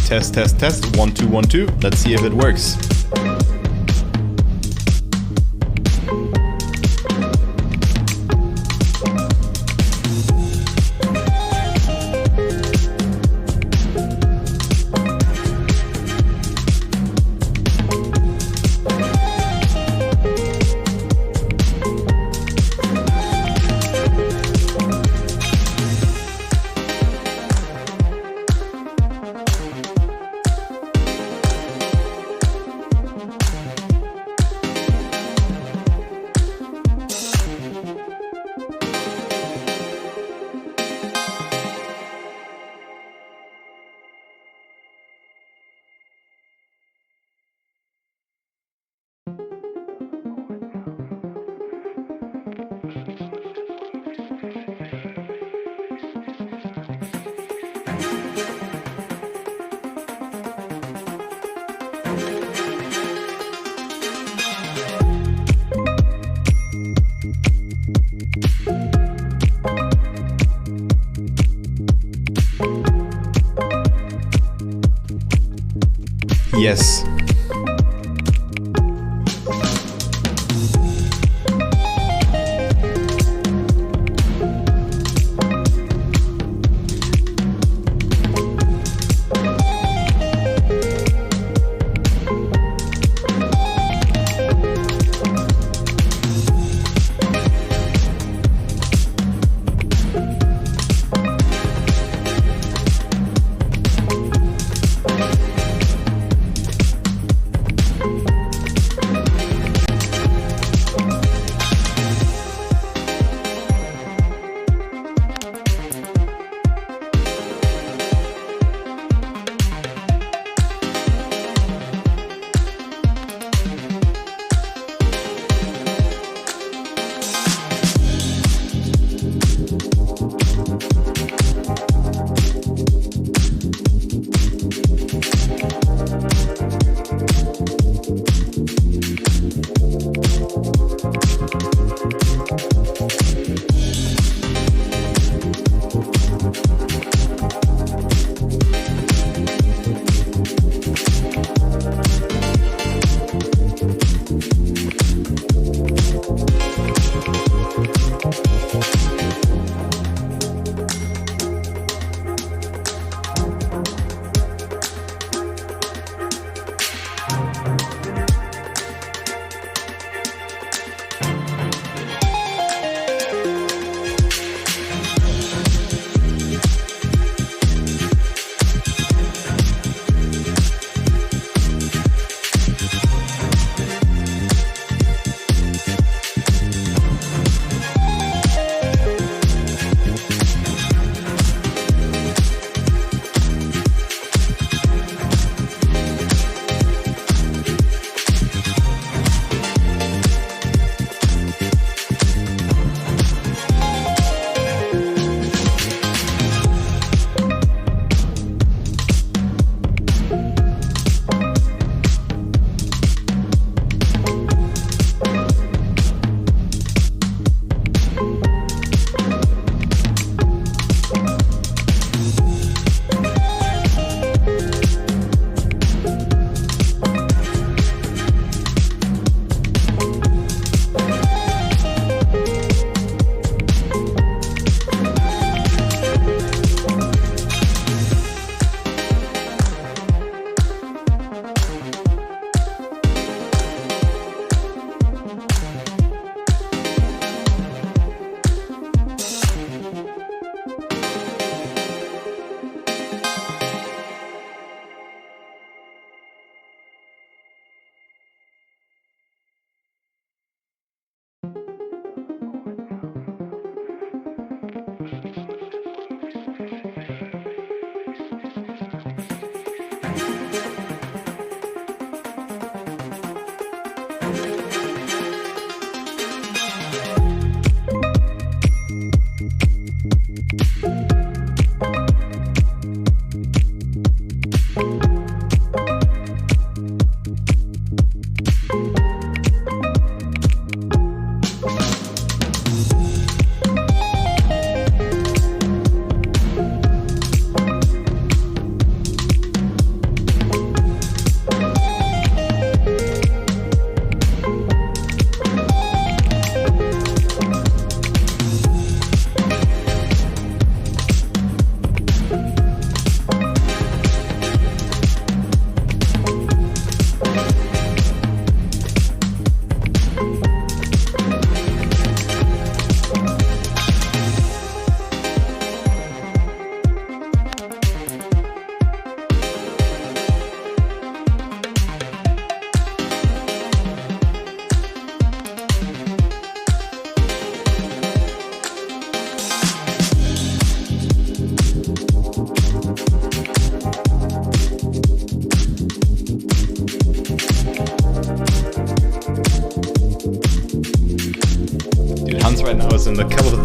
Test, test, test. 1, 2, 1, 2. Let's see if it works. Yes.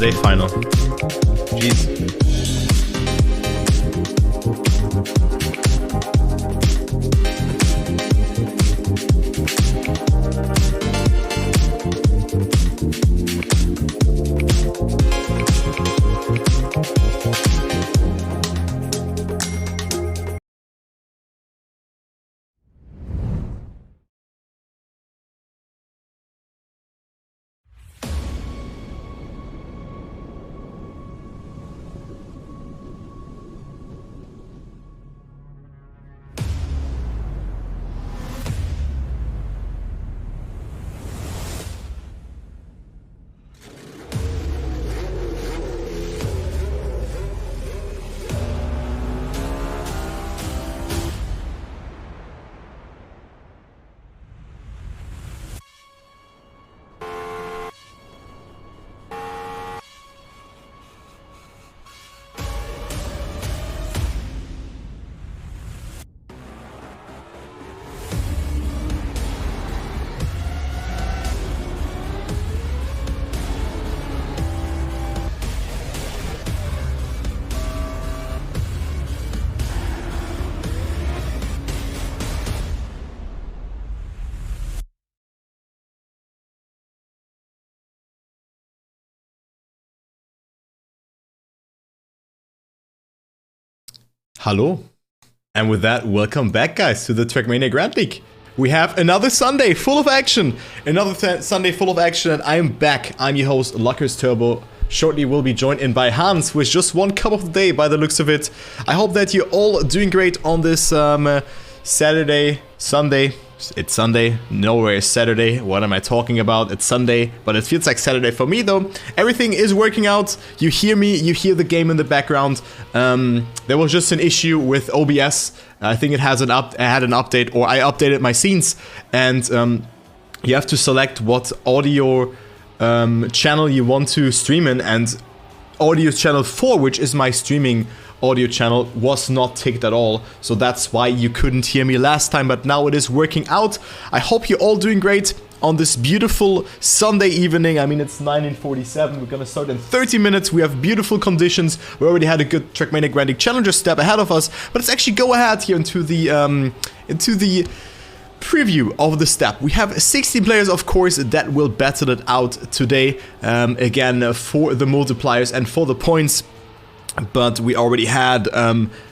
day final. Jeez. Hello, and with that, welcome back, guys, to the Trackmania Grand League. We have another Sunday full of action, and I am back. I'm your host, Luckers Turbo. Shortly, we'll be joined in by Hans, with just one cup of the day by the looks of it. I hope that you're all doing great on this Sunday. It's Sunday, nowhere is Saturday. What am I talking about? It's Sunday, but it feels like Saturday for me though. Everything is working out. You hear me, you hear the game in the background. There was just an issue with OBS. I think it had an update, or I updated my scenes, and you have to select what audio channel you want to stream in, and audio channel 4, which is my streaming audio channel, was not ticked at all, so that's why you couldn't hear me last time, but now it is working out. I hope you're all doing great on this beautiful Sunday evening. I mean, it's 19:47, we're gonna start in 30 minutes, we have beautiful conditions, we already had a good Trackmania Grand League Challenger step ahead of us, but let's actually go ahead here into the preview of the step. We have 16 players, of course, that will battle it out today, again, for the multipliers and for the points. But we already had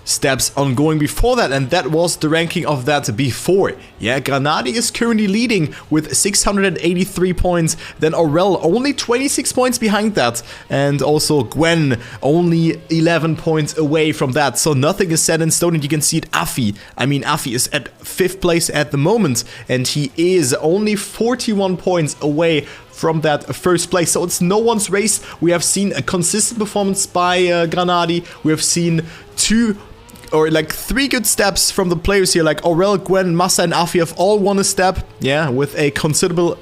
steps ongoing before that, and that was the ranking of that before. Yeah, Granadi is currently leading with 683 points, then Aurel only 26 points behind that, and also Gwen only 11 points away from that, so nothing is set in stone. And you can see it, Afi. I mean, Afi is at 5th place at the moment, and he is only 41 points away from that first place, so it's no one's race. We have seen a consistent performance by Granadi. We have seen 3 good steps from the players here, like Aurel, Gwen, Massa, and Afi have all won a step, yeah, with a considerable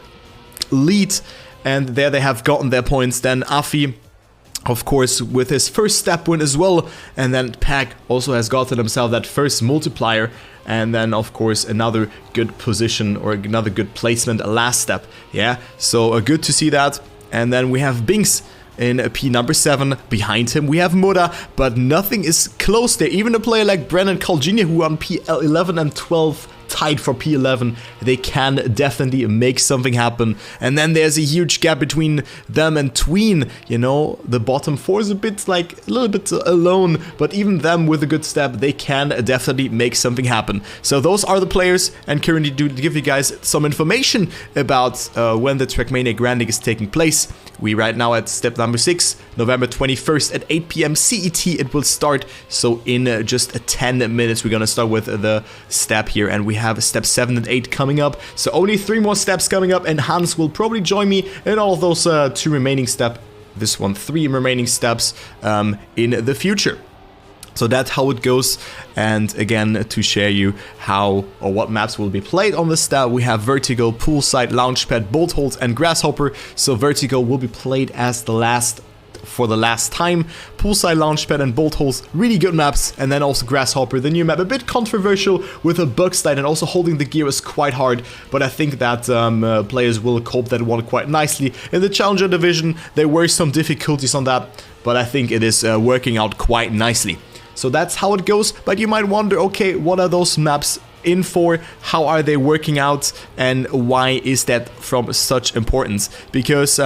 lead, and there they have gotten their points. Then Afi, of course, with his first step win as well, and then Pack also has gotten himself that first multiplier, and then of course another good position, or another good placement last step, yeah, so good to see that. And then we have Binks in P number 7, behind him we have Muda, but nothing is close there. Even a player like Brennan Calginia, who on P11 and 12 tied for P11, they can definitely make something happen. And then there's a huge gap between them and Tween, you know, the bottom 4 is a little bit alone, but even them with a good step, they can definitely make something happen. So those are the players, and currently to give you guys some information about when the Trackmania Grand League is taking place. We right now at step number 6, November 21st at 8 PM CET it will start, so in just 10 minutes we're gonna start with the step here, and we have step 7 and 8 coming up, so only 3 more steps coming up, and Hans will probably join me in all of those 2 remaining steps, 3 remaining steps in the future. So that's how it goes. And again, to share you how or what maps will be played on this step, we have Vertigo, Poolside, Launchpad, Bolt Hold, and Grasshopper. So Vertigo will be played as the last for the last time. Poolside Launchpad and Bolt Holes, really good maps. And then also Grasshopper, the new map, a bit controversial with a bug slide, and also holding the gear is quite hard. But I think that players will cope that one quite nicely. In the Challenger division, there were some difficulties on that, but I think it is working out quite nicely. So that's how it goes, but you might wonder, okay, what are those maps in for, how are they working out, and why is that from such importance? Because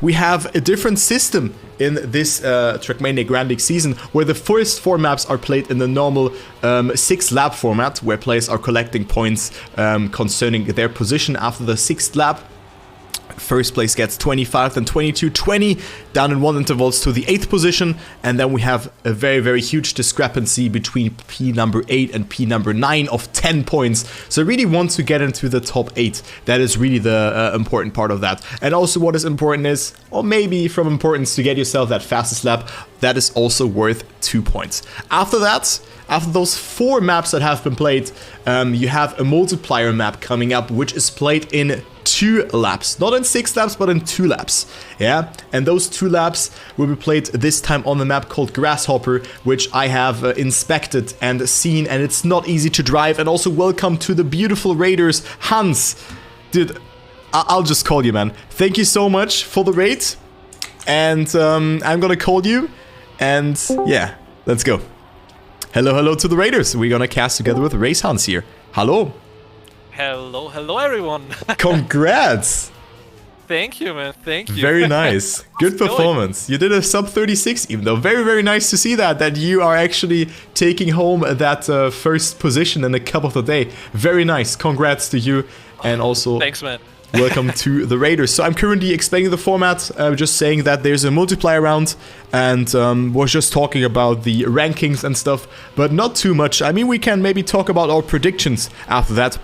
we have a different system in this Trackmania Grand League season, where the first 4 maps are played in the normal 6-lap format, where players are collecting points concerning their position after the 6th lap. First place gets 25, then 22, 20, down in 1 intervals to the 8th position, and then we have a very, very huge discrepancy between P number 8 and P number 9 of 10 points. So I really want to get into the top 8. That is really the important part of that. And also what is important is, or maybe from importance to get yourself that fastest lap, that is also worth 2 points. After that, after those 4 maps that have been played, you have a multiplier map coming up, which is played in 2 laps, not in 6 laps, but in 2 laps. Yeah, and those 2 laps will be played this time on the map called Grasshopper, which I have inspected and seen, and it's not easy to drive. And also welcome to the beautiful raiders, Hans. Dude, I'll just call you, man. Thank you so much for the raid, and I'm gonna call you, and yeah, let's go. Hello, hello to the raiders. We're gonna cast together with racehans here. Hello. Hello, hello everyone. Congrats. Thank you, man. Thank you. Very nice. Good performance. You did a sub 36 even though. Very, very nice to see that you are actually taking home that first position in the Cup of the Day. Very nice. Congrats to you. And also thanks, man. Welcome to the Raiders. So I'm currently explaining the format, just saying that there's a multiplier round, and was just talking about the rankings and stuff, but not too much. I mean, we can maybe talk about our predictions after that.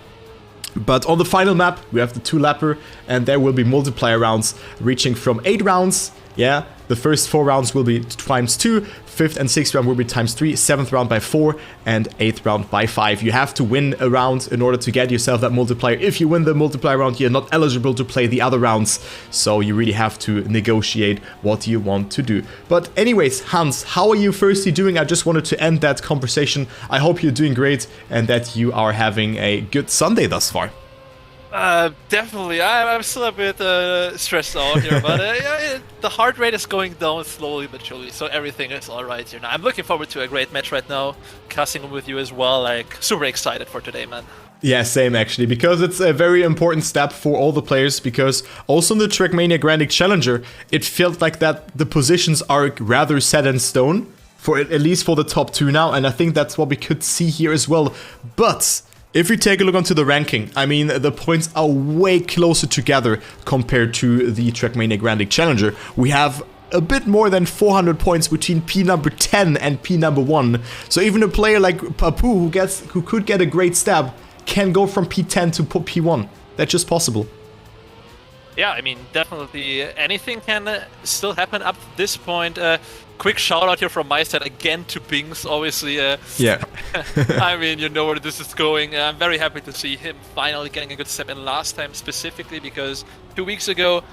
But on the final map, we have the 2-lapper, and there will be multiplier rounds reaching from 8 rounds. Yeah, the first 4 rounds will be times 2, 5th and 6th round will be times 3, 7th round by 4, and 8th round by 5. You have to win a round in order to get yourself that multiplier. If you win the multiplier round, you're not eligible to play the other rounds, so you really have to negotiate what you want to do. But anyways, Hans, how are you firstly doing? I just wanted to end that conversation. I hope you're doing great and that you are having a good Sunday thus far. Definitely. I'm still a bit stressed out here, but yeah, the heart rate is going down slowly but surely, so everything is alright here now. I'm looking forward to a great match right now, casting with you as well. Like, super excited for today, man. Yeah, same actually, because it's a very important step for all the players, because also in the Trackmania Grand League Challenger, it felt like that the positions are rather set in stone, for at least for the top 2 now, and I think that's what we could see here as well. But if we take a look onto the ranking, I mean, the points are way closer together compared to the Trackmania Grand League Challenger. We have a bit more than 400 points between P number 10 and P number 1. So even a player like Papu, who could get a great stab, can go from P10 to P1. That's just possible. Yeah, I mean, definitely anything can still happen up to this point. Quick shout out here from my side again to Bings, obviously. Yeah. I mean, you know where this is going. I'm very happy to see him finally getting a good step in last time, specifically because 2 weeks ago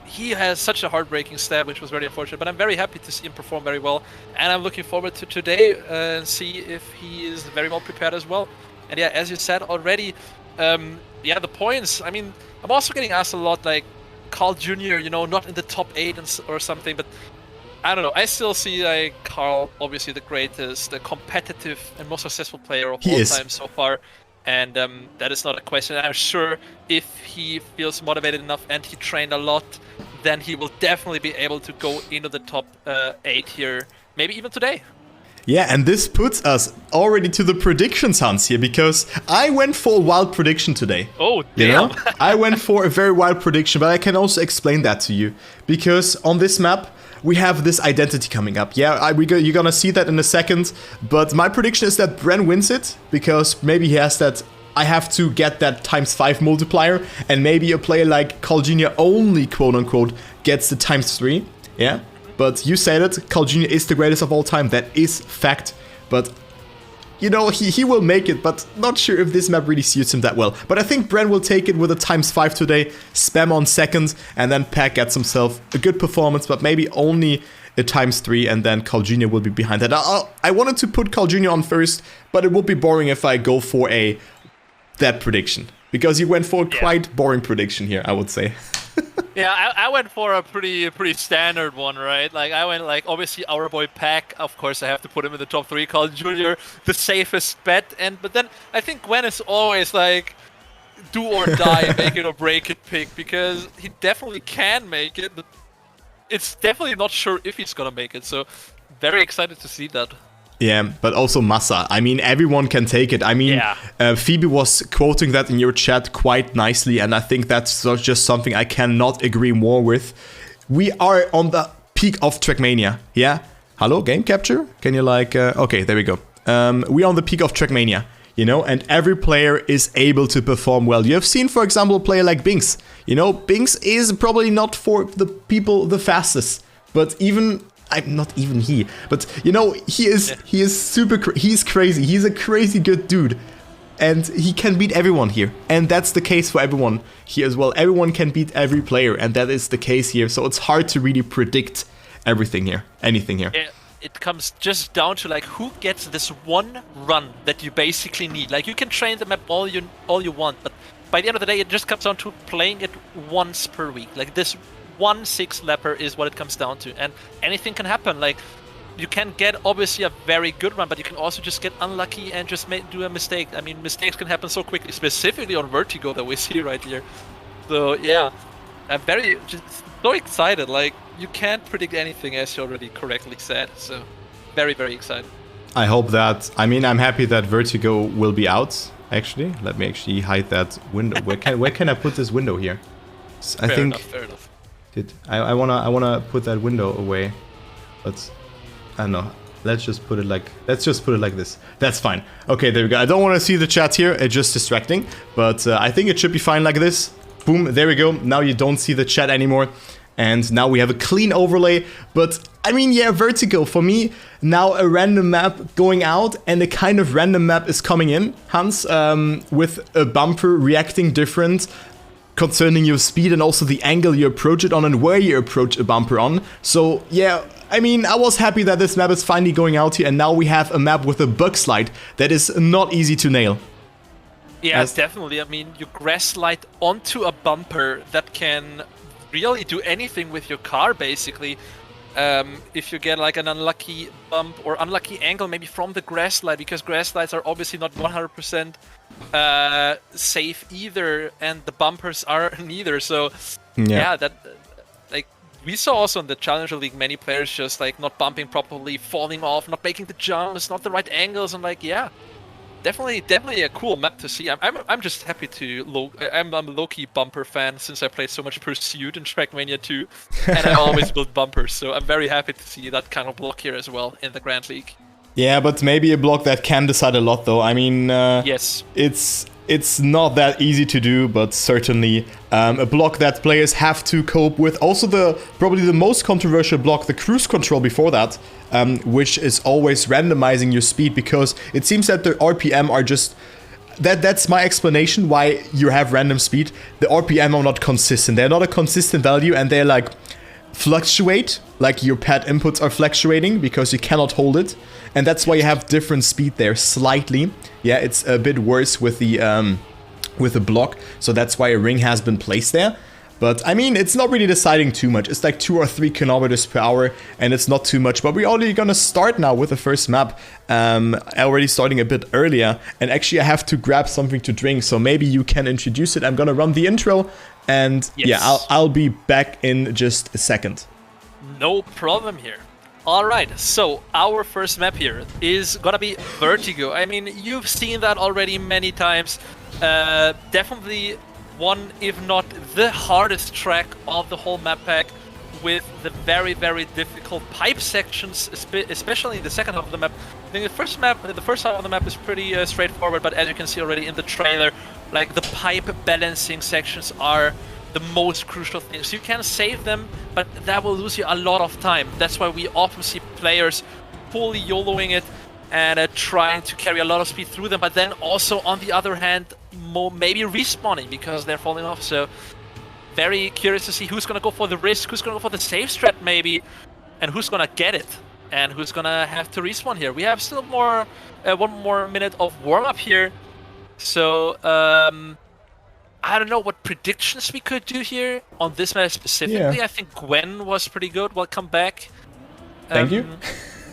he has such a heartbreaking stab, which was very unfortunate. But I'm very happy to see him perform very well, and I'm looking forward to today and see if he is very well prepared as well. And yeah, as you said already, yeah, the points. I mean, I'm also getting asked a lot, like, Carl Jr., you know, not in the top 8 or something, but I don't know. I still see, like, Carl, obviously the greatest, the competitive and most successful player of all time so far. And that is not a question. I'm sure if he feels motivated enough and he trained a lot, then he will definitely be able to go into the top 8 here, maybe even today. Yeah, and this puts us already to the predictions, Hans, here, because I went for a wild prediction today. Oh, damn. You know? I went for a very wild prediction, but I can also explain that to you. Because on this map, we have this identity coming up. Yeah, you're gonna see that in a second, but my prediction is that Bren wins it, because maybe he has that, I have to get that ×5 multiplier, and maybe a player like Carl Jr. only, quote-unquote, gets the ×3, yeah? But you said it, Carl Jr. is the greatest of all time, that is fact, but you know, he will make it, but not sure if this map really suits him that well. But I think Bren will take it with a ×5 today, spam on second, and then Pack gets himself a good performance, but maybe only a ×3, and then Carl Jr. will be behind that. I wanted to put Carl Jr. on first, but it would be boring if I go for that prediction. Because you went for a quite boring prediction here, I would say. Yeah, I went for a pretty standard one, right? Like, I went, like, obviously our boy Pack, of course I have to put him in the top 3, Carl Jr., the safest bet, but then I think Gwen is always, like, do or die, make it or break it pick, because he definitely can make it, but it's definitely not sure if he's gonna make it, so very excited to see that. Yeah, but also Massa. I mean, everyone can take it. I mean, Phoebe was quoting that in your chat quite nicely, and I think that's just something I cannot agree more with. We are on the peak of Trackmania, yeah? Hello, game capture? Can you like... okay, there we go. We are on the peak of Trackmania, you know, and every player is able to perform well. You have seen, for example, a player like Binks. You know, Binks is probably not for the people the fastest, but even... I'm not even he, but you know, he is he's crazy. He's a crazy good dude, and he can beat everyone here. And that's the case for everyone here as well. Everyone can beat every player, and that is the case here. So it's hard to really predict everything here, anything here. Yeah, it comes just down to like who gets this one run that you basically need. Like you can train the map all you want, but by the end of the day, it just comes down to playing it once per week. Like this. 1 6-lapper is what it comes down to, and anything can happen. Like you can get obviously a very good run, but you can also just get unlucky and just do a mistake. I mean, mistakes can happen so quickly, specifically on Vertigo that we see right here. So yeah, I'm just so excited. Like you can't predict anything, as you already correctly said. So very excited. I hope that. I mean, I'm happy that Vertigo will be out. Actually, let me actually hide that window. Where can I put this window here? I think. Fair enough. I wanna put that window away, but I don't know. Let's just put it like this. That's fine. Okay, there we go. I don't want to see the chat here. It's just distracting, but I think it should be fine like this. Boom, there we go. Now you don't see the chat anymore, and now we have a clean overlay. But I mean, yeah, Vertigo for me now a random map going out and a kind of random map is coming in. Hans, with a bumper reacting different. Concerning your speed and also the angle you approach it on and where you approach a bumper on. So yeah, I mean, I was happy that this map is finally going out here, and now we have a map with a bug slide that is not easy to nail. Yeah, definitely. I mean, you grass slide onto a bumper that can really do anything with your car, basically. If you get like an unlucky bump or unlucky angle maybe from the grass slide, because grass slides are obviously not 100% safe either, and the bumpers are neither. So yeah, that like we saw also in the Challenger League many players just like not bumping properly, falling off, not making the jumps, not the right angles, and like definitely a cool map to see. I'm just happy to I'm a low-key bumper fan since I played so much Pursuit in Trackmania 2, and I always build bumpers, so I'm very happy to see that kind of block here as well in the Grand League. Yeah, but maybe a block that can decide a lot, though. I mean, yes, it's not that easy to do, but certainly a block that players have to cope with. Also, probably the most controversial block, the cruise control before that, which is always randomizing your speed, because it seems that the RPM are just... That's my explanation why you have random speed. The RPM are not consistent. They're not a consistent value, and they're like fluctuate, like your pad inputs are fluctuating because you cannot hold it, and that's why you have different speed there slightly. Yeah, it's a bit worse with the block, so that's why a ring has been placed there. But I mean, it's not really deciding too much. It's like 2 or 3 kilometers per hour, and it's not too much. But we're already gonna start now with the first map. Already starting a bit earlier, and actually I have to grab something to drink, so maybe you can introduce it. I'm gonna run the intro, and yes. Yeah, I'll be back in just a second. No problem here. Alright, so our first map here is gonna be Vertigo. I mean, you've seen that already many times. Definitely one, if not the hardest track of the whole map pack, with the very difficult pipe sections, especially in the second half of the map. I think the first half of the map is pretty straightforward, but as you can see already in the trailer, like the pipe balancing sections are the most crucial things. You can save them, but that will lose you a lot of time. That's why we often see players fully YOLOing it and trying to carry a lot of speed through them, but then also on the other hand, maybe respawning because they're falling off. So very curious to see who's gonna go for the risk, who's gonna go for the safe strat maybe. and who's gonna get it, and who's gonna have to respawn here. We have still more 1 more minute of warm-up here, so I don't know what predictions we could do here on this match specifically. Yeah. I think Gwen was pretty good. Welcome back. Thank you.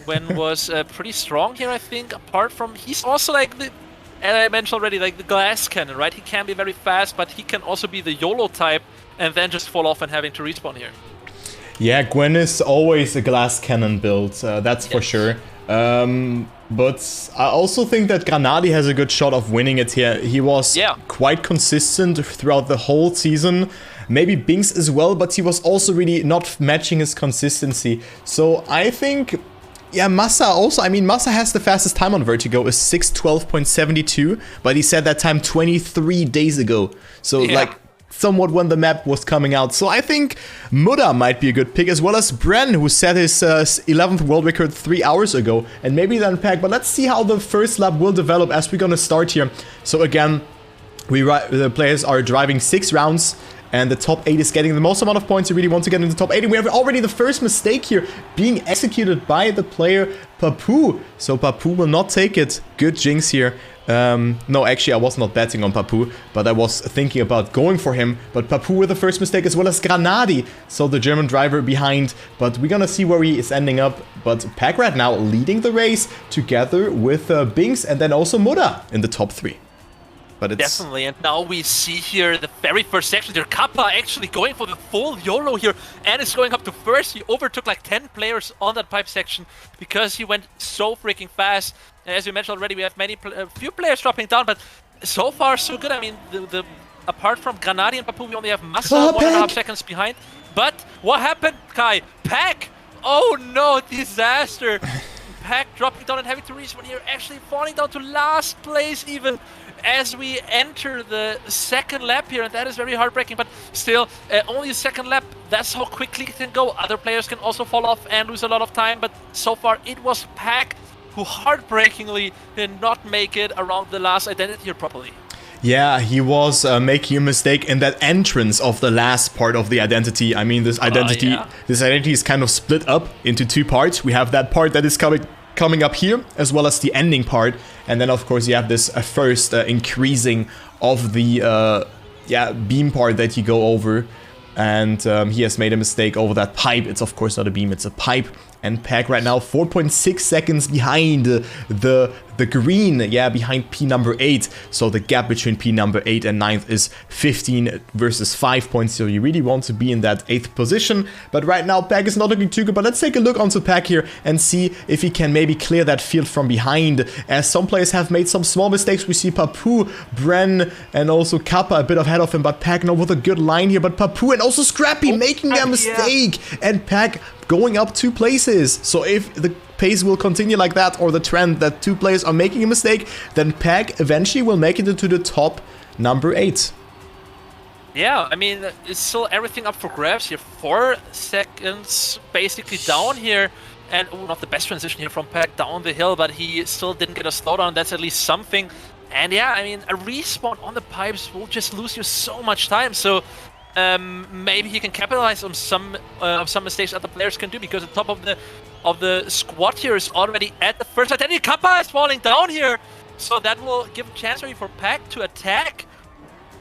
Gwen was pretty strong here, I think. Apart from, he's also like the, as I mentioned already, like the glass cannon, right? He can be very fast, but he can also be the YOLO type and then just fall off and having to respawn here. Yeah, Gwen is always a glass cannon build, that's for sure. But I also think that Granadi has a good shot of winning it here. He was quite consistent throughout the whole season. Maybe Binks as well, but he was also really not matching his consistency. So I think, yeah, Massa also, I mean, Massa has the fastest time on Vertigo, is 6:12.72, but he said that time 23 days ago. So like, somewhat when the map was coming out. So I think Muda might be a good pick, as well as Bren, who set his 11th world record 3 hours ago. And maybe then Pack, but let's see how the first lap will develop as we're gonna start here. So again, the players are driving 6 rounds, and the top 8 is getting the most amount of points. You really want to get in the top 8. And we have already the first mistake here being executed by the player Papu. So Papu will not take it. Good jinx here. No, actually, I was not betting on Papu, but I was thinking about going for him. But Papu with the first mistake, as well as Granadi. So the German driver behind. But we're gonna see where he is ending up. But Pack right now leading the race together with Binks and then also Muda in the top 3. But it's definitely, and now we see here the very first section there, Kappa actually going for the full YOLO here, and is going up to first. He overtook like 10 players on that pipe section because he went so freaking fast. And as you mentioned already, we have a few players dropping down, but so far so good. I mean, apart from Granadi and Papu, we only have Massa 1.5 seconds behind. But what happened, Kai? Pack! Oh no, disaster! Pack dropping down and having to respawn here, actually falling down to last place even as we enter the second lap here, and that is very heartbreaking, but still, only a second lap, that's how quickly it can go. Other players can also fall off and lose a lot of time, but so far it was Pack who heartbreakingly did not make it around the last identity here properly. Yeah, he was making a mistake in that entrance of the last part of the identity. I mean, this identity is kind of split up into 2 parts. We have that part that is coming up here, as well as the ending part, and then of course you have this first increasing of the beam part that you go over, and he has made a mistake over that pipe. It's of course not a beam, it's a pipe. And Pack right now 4.6 seconds behind the green, behind P number 8. So the gap between P number 8 and 9th is 15 versus 5 points. So you really want to be in that 8th position. But right now Pack is not looking too good. But let's take a look onto Pack here and see if he can maybe clear that field from behind. As some players have made some small mistakes. We see Papu, Bren, and also Kappa a bit ahead of him. But Pack now with a good line here. But Papu and also Scrappy making their mistake. And Pack going up 2 places. So if the pace will continue like that, or the trend that 2 players are making a mistake, then Pack eventually will make it into the top number 8. Yeah, I mean, it's still everything up for grabs here. 4 seconds basically down here. And not the best transition here from Pack down the hill, but he still didn't get a slowdown. That's at least something. And yeah, I mean, a respawn on the pipes will just lose you so much time. So maybe he can capitalize on some mistakes other players can do, because the top of the squad here is already at the first identity. Kappa is falling down here, so that will give a chance for Pack to attack,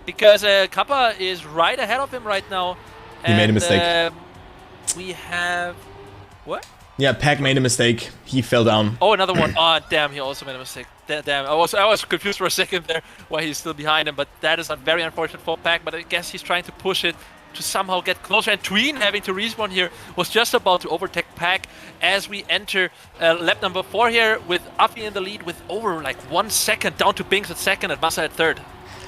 because Kappa is right ahead of him right now. He made a mistake. We have what? Yeah, Pack made a mistake. He fell down. Oh, another one. Oh, damn, he also made a mistake. Damn, I was confused for a second there why he's still behind him, but that is very unfortunate for Pack, but I guess he's trying to push it to somehow get closer, and Tween having to respawn here was just about to overtake Pack as we enter lap number 4 here, with Afi in the lead with over like 1 second, down to Binks at 2nd and Massa at 3rd.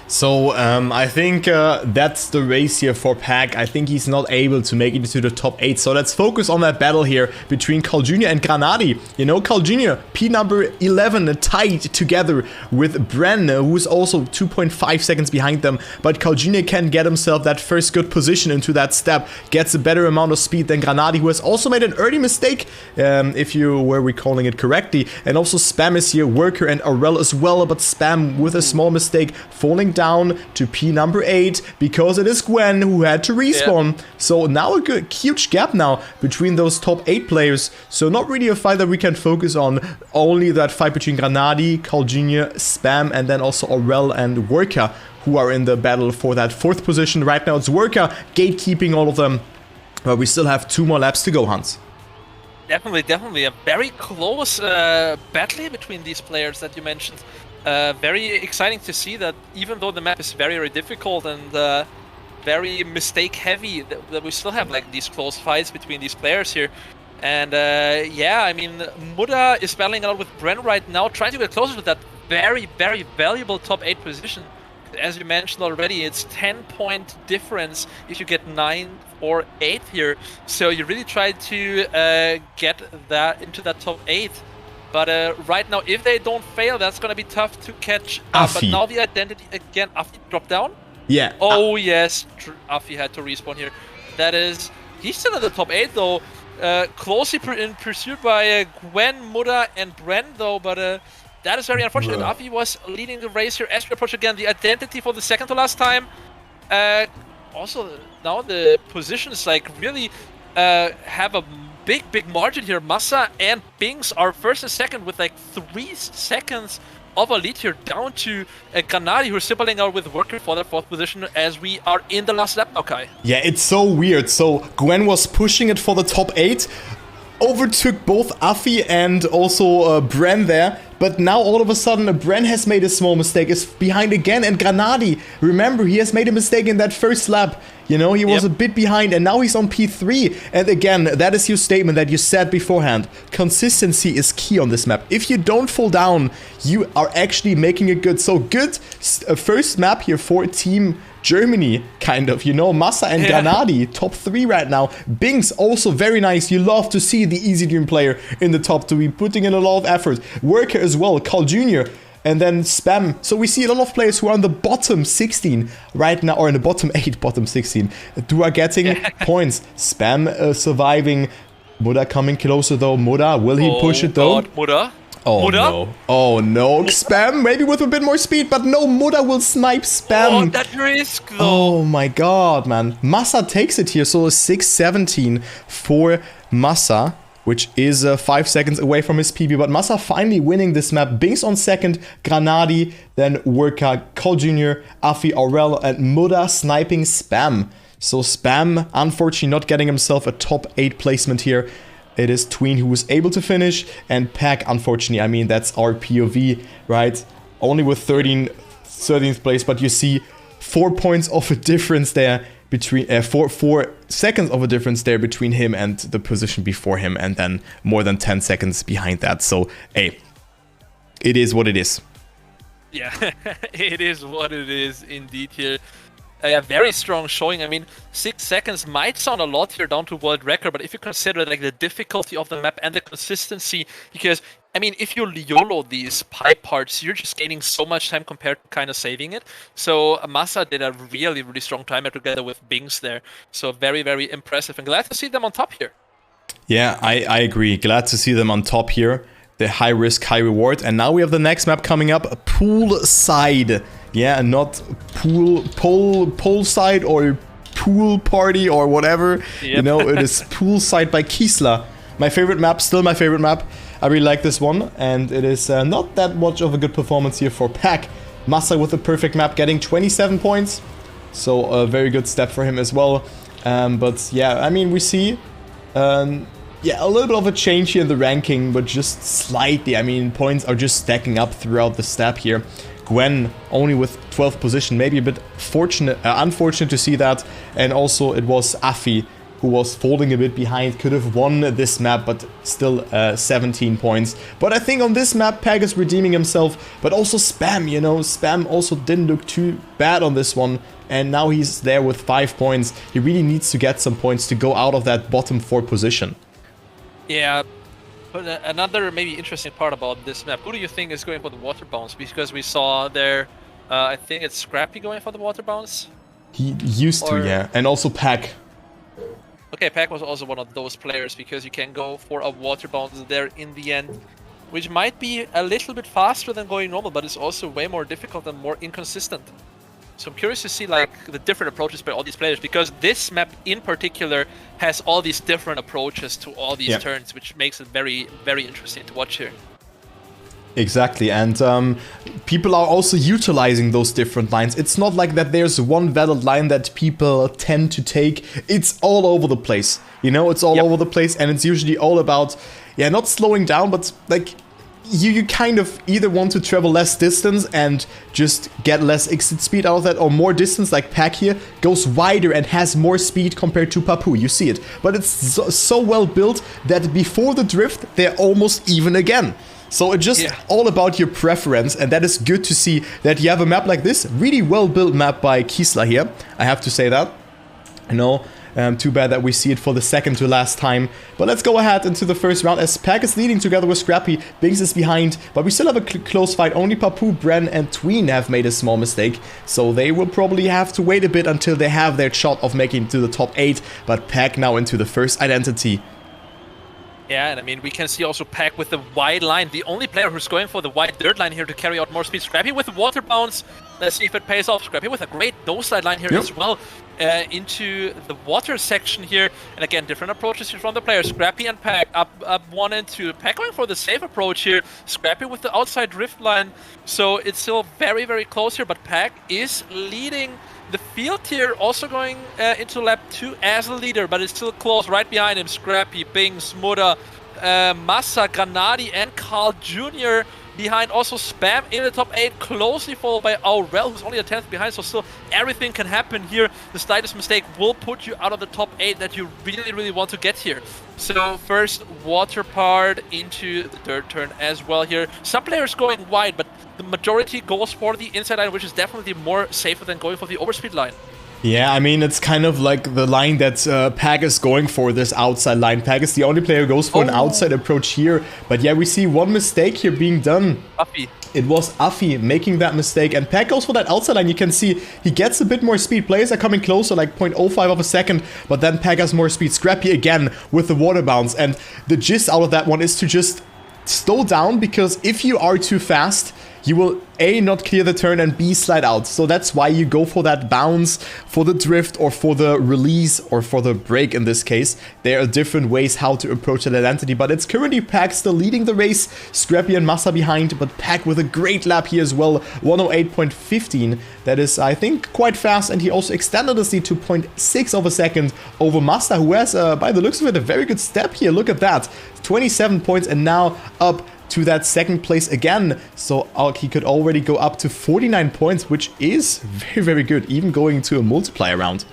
So I think that's the race here for Pack. I think he's not able to make it into the top 8. So let's focus on that battle here between Carl Jr. and Granadi. You know, Carl Jr., P number 11, tied together with Bren, who's also 2.5 seconds behind them. But Carl Jr. can get himself that first good position into that step, gets a better amount of speed than Granadi, who has also made an early mistake, if you were recalling it correctly. And also Spam is here, Worker and Aurel as well, but Spam with a small mistake, falling down to P number 8 because it is Gwen who had to respawn. So now a good, huge gap now between those top 8 players. So not really a fight that we can focus on. Only that fight between Granadi, Carl Jr., Spam, and then also Aurel and Worka, who are in the battle for that 4th position. Right now it's Worka gatekeeping all of them. But we still have 2 more laps to go, Hans. Definitely a very close battle between these players that you mentioned. Very exciting to see that even though the map is very, very difficult and very mistake heavy, that we still have like these close fights between these players here. And yeah, I mean, Muda is battling a lot with Bren right now, trying to get closer to that very, very valuable top 8 position. As you mentioned already, it's 10-point difference if you get 9th or 8th here. So you really try to get that into that top 8. But right now, if they don't fail, that's going to be tough to catch up. But now the identity again, Afi dropped down? Yeah. Oh yes, Afi had to respawn here. That is, he's still in the top 8 though. Closely pursued by Gwen, Muda, and Bren though, but that is very unfortunate. Afi was leading the race here as we approach again the identity for the second to last time. Also, now the positions like really have a big margin here. Massa and Bings are first and second with like 3 seconds of a lead here, down to Granadi, who's still battling out with Worker for that 4th position as we are in the last lap now, Kai. Yeah, it's so weird. So Gwen was pushing it for the top 8, overtook both Afi and also Bren there. But now all of a sudden Bren has made a small mistake, is behind again, and Granadi, remember, he has made a mistake in that first lap. You know, he was a bit behind and now he's on P3. And again, that is your statement that you said beforehand. Consistency is key on this map. If you don't fall down, you are actually making it good. So good first map here for Team Germany, kind of, you know, Massa and Granadi, top 3 right now. Bings, also very nice. You love to see the Easy Dream player in the top 3, putting in a lot of effort. Worker as well, Carl Jr., and then Spam. So we see a lot of players who are on the bottom 16 right now, or in the bottom 8, bottom 16, who are getting points. Spam surviving. Muda coming closer though. Muda, will he push it though? Muda? Oh Muda? no. Oh no. Spam, maybe with a bit more speed, but no, Muda will snipe Spam. Oh, that risk though. Oh my god, man. Massa takes it here, so 6:17 for Massa, which is 5 seconds away from his PB. But Massa finally winning this map. Bings on second, Granadi, then Worka, Carl Jr., Afi, Aurel, and Muda sniping Spam. So Spam, unfortunately, not getting himself a top 8 placement here. It is Tween who was able to finish, and Pack, unfortunately, I mean, that's our POV, right? Only with 13th place, but you see 4 points of a difference there between 4 seconds of a difference there between him and the position before him, and then more than 10 seconds behind that. So hey, it is what it is. Yeah, it is what it is indeed here. A very strong showing. I mean, 6 seconds might sound a lot here down to world record, but if you consider like the difficulty of the map and the consistency, because I mean, if you YOLO these pipe parts, you're just gaining so much time compared to kind of saving it. So Massa did a really strong timer together with Bings there. So very impressive, and glad to see them on top here. Yeah, I agree. Glad to see them on top here. The high risk, high reward. And now we have the next map coming up, Poolside. Yeah, not poolside or pool party or whatever. Yep. You know, it is Poolside by Kiesler. My favorite map, still my favorite map. I really like this one, and it is not that much of a good performance here for Pack. Massa with a perfect map, getting 27 points. So a very good step for him as well. But yeah, I mean, we see yeah, a little bit of a change here in the ranking, but just slightly. I mean, points are just stacking up throughout the step here. Gwen only with 12th position, maybe a bit unfortunate to see that. And also it was Afi who was folding a bit behind, could have won this map, but still 17 points. But I think on this map, Peg is redeeming himself, but also Spam, you know, Spam also didn't look too bad on this one. And now he's there with 5 points. He really needs to get some points to go out of that bottom 4 position. Yeah. But another maybe interesting part about this map, who do you think is going for the water bounce? Because we saw there, I think it's Scrappy going for the water bounce. He used to, yeah. And also Pack. Okay, Pack was also one of those players, because you can go for a water bounce there in the end, which might be a little bit faster than going normal, but it's also way more difficult and more inconsistent. So I'm curious to see like the different approaches by all these players, because this map in particular has all these different approaches to all these turns, which makes it very, very interesting to watch here. Exactly, and people are also utilizing those different lines. It's not like that there's one valid line that people tend to take. It's all over the place, you know, it's all over the place, and it's usually all about, not slowing down, but like, you kind of either want to travel less distance and just get less exit speed out of that, or more distance, like Pack here, goes wider and has more speed compared to Papu, you see it. But it's so well built that before the drift, they're almost even again. So it's just all about your preference, and that is good to see that you have a map like this. Really well built map by Kisla here, I have to say that. I know, too bad that we see it for the second to last time. But let's go ahead into the first round as Pack is leading together with Scrappy. Binks is behind, but we still have a close fight. Only Papu, Bren and Tween have made a small mistake, so they will probably have to wait a bit until they have their shot of making it to the top 8. But Pack now into the first identity. Yeah, and I mean, we can see also Pack with the wide line. The only player who's going for the wide dirt line here to carry out more speed. Scrappy with the water bounce. Let's see if it pays off. Scrappy with a great nose-slide line here as well into the water section here. And again, different approaches here from the players. Scrappy and Pack up 1 and 2. Pack going for the safe approach here. Scrappy with the outside drift line. So it's still very, very close here, but Pack is leading the field here, also going into lap 2 as a leader, but it's still close. Right behind him, Scrappy, Bings, Muda, Massa, Granadi, and Carl Jr. behind. Also Spam in the top 8, closely followed by Aurel, who's only a 10th behind, so still everything can happen here. The slightest mistake will put you out of the top 8 that you really, really want to get here. So first water part into the dirt turn as well here. Some players going wide, but the majority goes for the inside line, which is definitely more safer than going for the overspeed line. Yeah, I mean, it's kind of like the line that Pack is going for, this outside line. Pack is the only player who goes for an outside approach here. But yeah, we see one mistake here being done. Affy. It was Affy making that mistake, and Pack goes for that outside line. You can see he gets a bit more speed. Players are coming closer, like 0.05 of a second, but then Pack has more speed. Scrappy again with the water bounce, and the gist out of that one is to just slow down, because if you are too fast, you will A, not clear the turn, and B, slide out. So that's why you go for that bounce, for the drift, or for the release, or for the break in this case. There are different ways how to approach that identity, but it's currently Pack still leading the race. Scrappy and Massa behind, but Pack with a great lap here as well. 108.15. That is, I think, quite fast, and he also extended his lead to 0.6 of a second over Massa, who has, by the looks of it, a very good step here. Look at that. 27 points, and now up to that second place again. So he could already go up to 49 points, which is very, very good, even going to a multiplier round.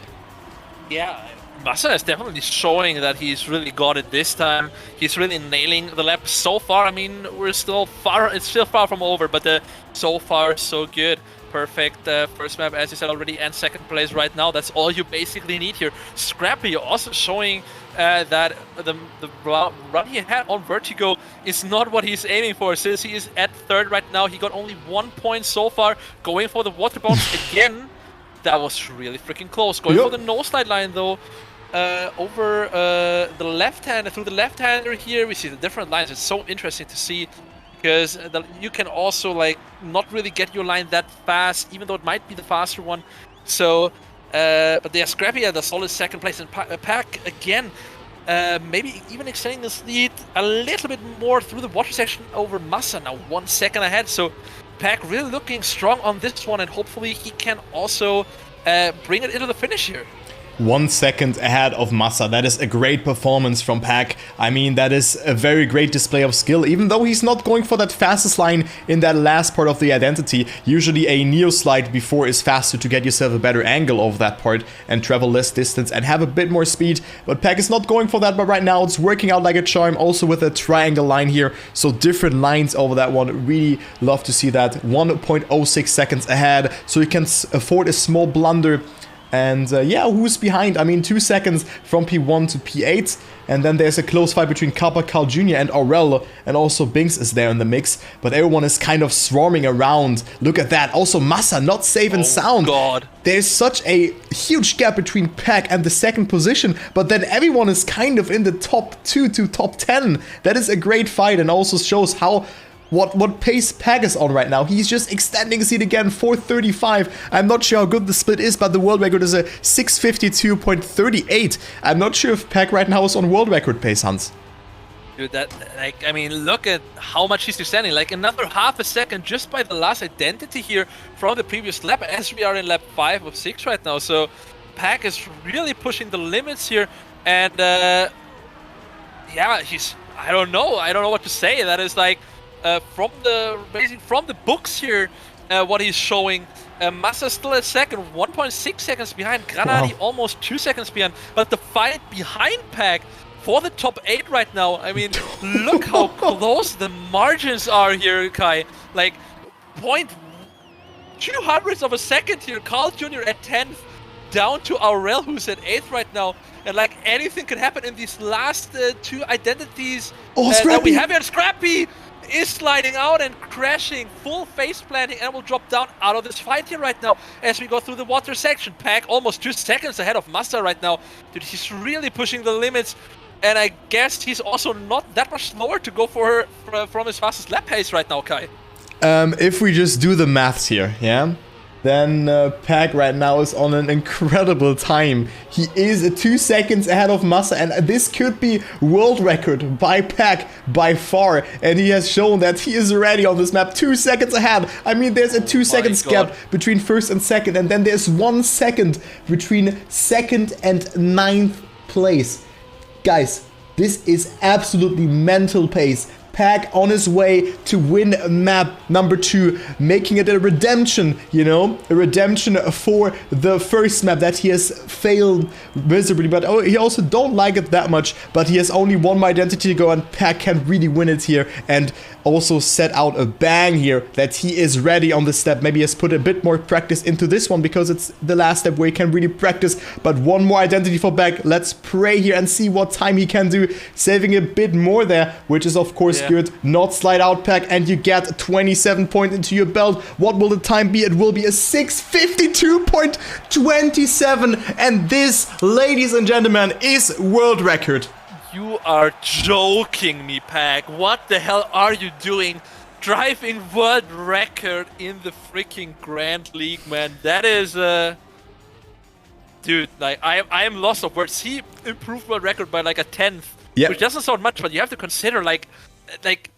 Yeah, Massa is definitely showing that he's really got it this time. He's really nailing the lap so far. I mean, it's still far from over, but so far so good. Perfect first map, as you said already, and second place right now. That's all you basically need here. Scrappy also showing that the run he had on Vertigo is not what he's aiming for, since he is at third right now. He got only 1 point so far, going for the water bounce again. That was really freaking close. Going for the no-slide line though, over the left-hander, through the left-hander here. We see the different lines. It's so interesting to see, because you can also like not really get your line that fast, even though it might be the faster one. So, but they are Scrappy at the solid second place, and Pack again, maybe even extending this lead a little bit more through the water section over Massa, now 1 second ahead. So Pack really looking strong on this one, and hopefully he can also bring it into the finish here. 1 second ahead of Massa. That is a great performance from Pack. I mean, that is a very great display of skill, even though he's not going for that fastest line in that last part of the identity. Usually a neo slide before is faster to get yourself a better angle of that part and travel less distance and have a bit more speed. But Pack is not going for that, but right now it's working out like a charm, also with a triangle line here. So different lines over that one. Really love to see that. 1.06 seconds ahead, so you can afford a small blunder. And yeah, who's behind? I mean, 2 seconds from P1 to P8. And then there's a close fight between Kappa, Carl Jr. and Aurel. And also Binks is there in the mix. But everyone is kind of swarming around. Look at that. Also Massa, not safe and sound. God. There's such a huge gap between Pack and the second position. But then everyone is kind of in the top 2 to top 10. That is a great fight, and also shows how what pace Pag is on right now. He's just extending his lead again, 4:35. I'm not sure how good the split is, but the world record is a 6:52.38. I'm not sure if Pag right now is on world record pace, Hans. Dude, that, like, I mean, look at how much he's extending. Like, another half a second just by the last identity here from the previous lap, as we are in lap 5 of 6 right now. So, Pag is really pushing the limits here. And, yeah, I don't know what to say. That is, like, from the books here, what he's showing. Massa still at second, 1.6 seconds behind. Granadi almost 2 seconds behind. But the fight behind Pag for the top 8 right now, I mean, look how close the margins are here, Kai. Like, 0.2 of a second here. Carl Jr. at 10th, down to Aurel, who's at 8th right now. And, like, anything could happen in these last 2 identities that we have here. Scrappy is sliding out and crashing, full face planting, and will drop down out of this fight here right now as we go through the water section. Pag almost 2 seconds ahead of Massa right now. Dude, he's really pushing the limits. And I guess he's also not that much slower to go from his fastest lap pace right now, Kai. If we just do the maths here, yeah? Then Pag right now is on an incredible time. He is 2 seconds ahead of Massa, and this could be world record by Pag by far. And he has shown that he is ready on this map, 2 seconds ahead. I mean, there's a 2 seconds gap between first and second, and then there's 1 second between second and 9th place. Guys, this is absolutely mental pace. Pag on his way to win map number 2, making it a redemption, you know? A redemption for the first map that he has failed miserably. But he also don't like it that much, but he has only one more identity to go, and Pag can really win it here and also set out a bang here that he is ready on this step. Maybe he has put a bit more practice into this one because it's the last step where he can really practice. But one more identity for Pag. Let's pray here and see what time he can do, saving a bit more there, which is of course good. Not slide out, Pag, and you get 27 points into your belt. What will the time be? It will be a 6:52.27, and this, ladies and gentlemen, is world record. You are joking me, Pag. What the hell are you doing? Driving world record in the freaking Grand League, man. That is, dude, like, I am lost of words. He improved world record by like a 10th, which doesn't sound much, but you have to consider, like,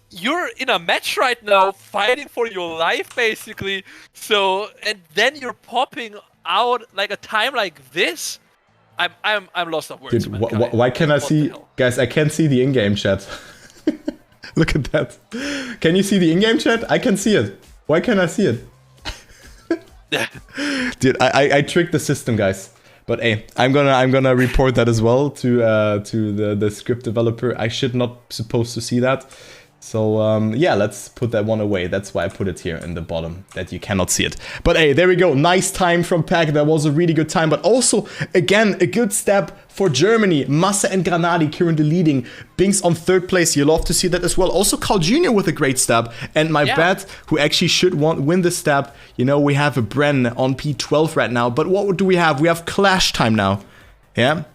you're in a match right now, fighting for your life, basically. So, and then you're popping out like a time like this. I'm lost of words. Dude, why can't I see, guys? I can't see the in-game chat. Look at that. Can you see the in-game chat? I can see it. Why can't I see it? Dude, I tricked the system, guys. But hey, I'm gonna report that as well to the script developer. I should not supposed to see that. So yeah, let's put that one away. That's why I put it here in the bottom, that you cannot see it. But hey, there we go. Nice time from Pag. That was a really good time. But also, again, a good step for Germany. Massa and Granadi currently leading. Binks on 3rd place. You love to see that as well. Also, Carl Jr. with a great step. And my bet, who actually should win this step, you know, we have a Bren on P12 right now. But what do we have? We have Clash time now. Yeah?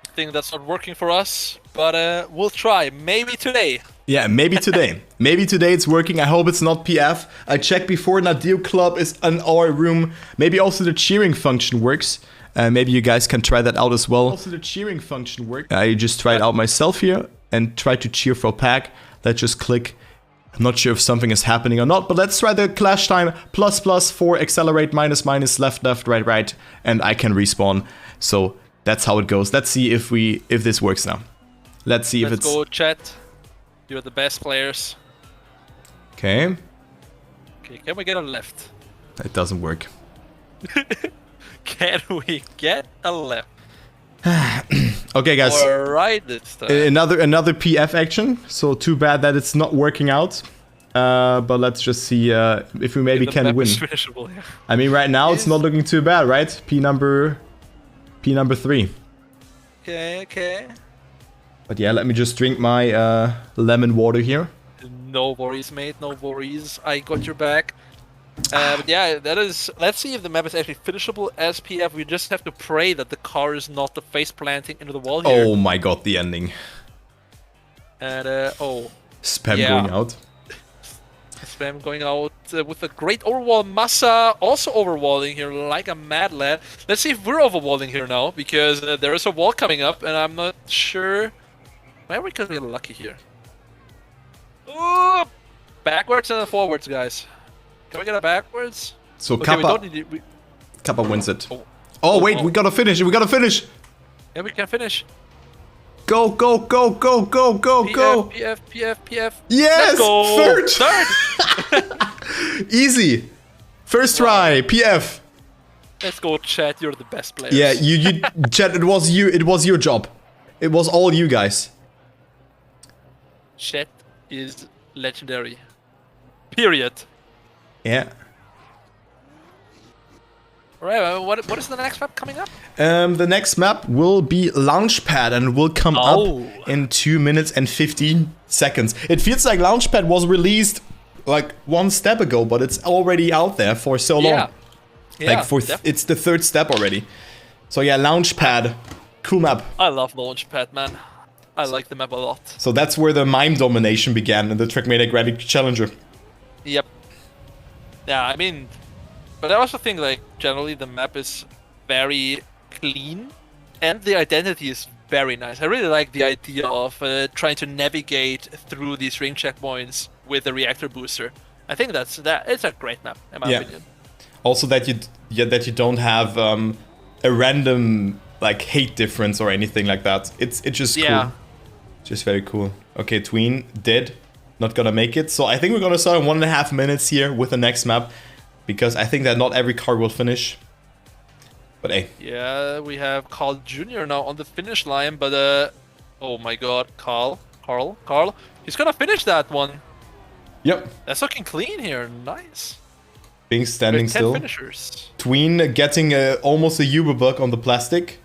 I think that's not working for us, but we'll try. Maybe today. Yeah, maybe today. Maybe today it's working. I hope it's not PF. I checked before. Nadir Club is in our room. Maybe also the cheering function works. Maybe you guys can try that out as well. Also the cheering function works. I just tried out myself here and try to cheer for Pag. Let's just click. I'm not sure if something is happening or not, but let's try the clash time. ++ for accelerate, -, left, right, and I can respawn. So that's how it goes. Let's see if this works now. Let's see if it's... Let's go, chat. You're the best players. Okay. Okay, can we get a left? It doesn't work. Can we get a left? Okay, guys. Alright, this time. Another PF action. So too bad that it's not working out. But let's just see if we maybe can win. Yeah. I mean, right now it's not looking too bad, right? P number 3. Okay. But yeah, let me just drink my lemon water here. No worries, mate. No worries. I got your back. But yeah, that is... Let's see if the map is actually finishable as PF. We just have to pray that the car is not the face planting into the wall here. Oh my god, the ending. And, Spam going out. Spam going out with a great overwall. Massa also overwalling here like a mad lad. Let's see if we're overwalling here now, because there is a wall coming up, and I'm not sure. Maybe we could be lucky here. Ooh! Backwards and then forwards, guys. Can we get it backwards? So Okay, Kappa, Kappa wins it. Oh, Wait, we gotta finish. We gotta finish. Yeah, we can finish. Go, go, go, go, go, go, go. PF. Yes! Let's go. Third! Easy. First try, PF. Let's go, Chad. You're the best player. Yeah, you, Chad, it was you. It was your job. It was all you guys. Chad is legendary. Period. Yeah. Alright, what is the next map coming up? The next map will be Launchpad and will come up in 2 minutes and 15 seconds. It feels like Launchpad was released like 1 step ago, but it's already out there for so long. Yeah, It's the 3rd step already. So yeah, Launchpad, cool map. I love Launchpad, man. I like the map a lot. So that's where the mime domination began in the Trackmania Grand League Challenger. Yep. Yeah, I mean, but I also think like generally the map is very clean and the identity is very nice. I really like the idea of trying to navigate through these ring checkpoints with the reactor booster. I think it's a great map in my opinion. Also that you don't have a random like hate difference or anything like that. It's just cool. Just very cool. Okay, Tween dead. Not gonna make it. So I think we're gonna start in 1.5 minutes here with the next map, because I think that not every car will finish. But hey. Yeah, we have Carl Jr. now on the finish line, but oh my god, Carl, he's gonna finish that one. Yep. That's looking clean here, nice. Being standing 10 still. finishers. Tween getting almost a Uber bug on the plastic.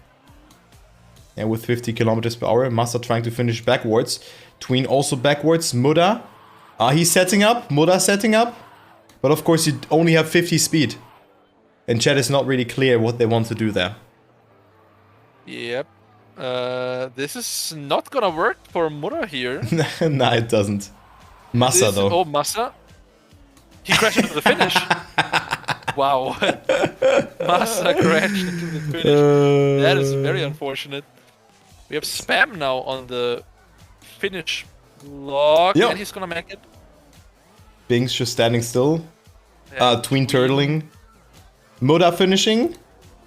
And with 50 kilometers per hour, Massa trying to finish backwards. Tween also backwards. Muda, he's setting up. Muda setting up. But of course, you only have 50 speed. And chat is not really clear what they want to do there. Yep. This is not gonna work for Muda here. Nah, it doesn't. Massa though. Oh, Massa. He crashed into the finish. Wow. Massa crashed into the finish. That is very unfortunate. We have Spam now on the finish block, and he's gonna make it. Bing's just standing still. Tween turtling. Muda finishing.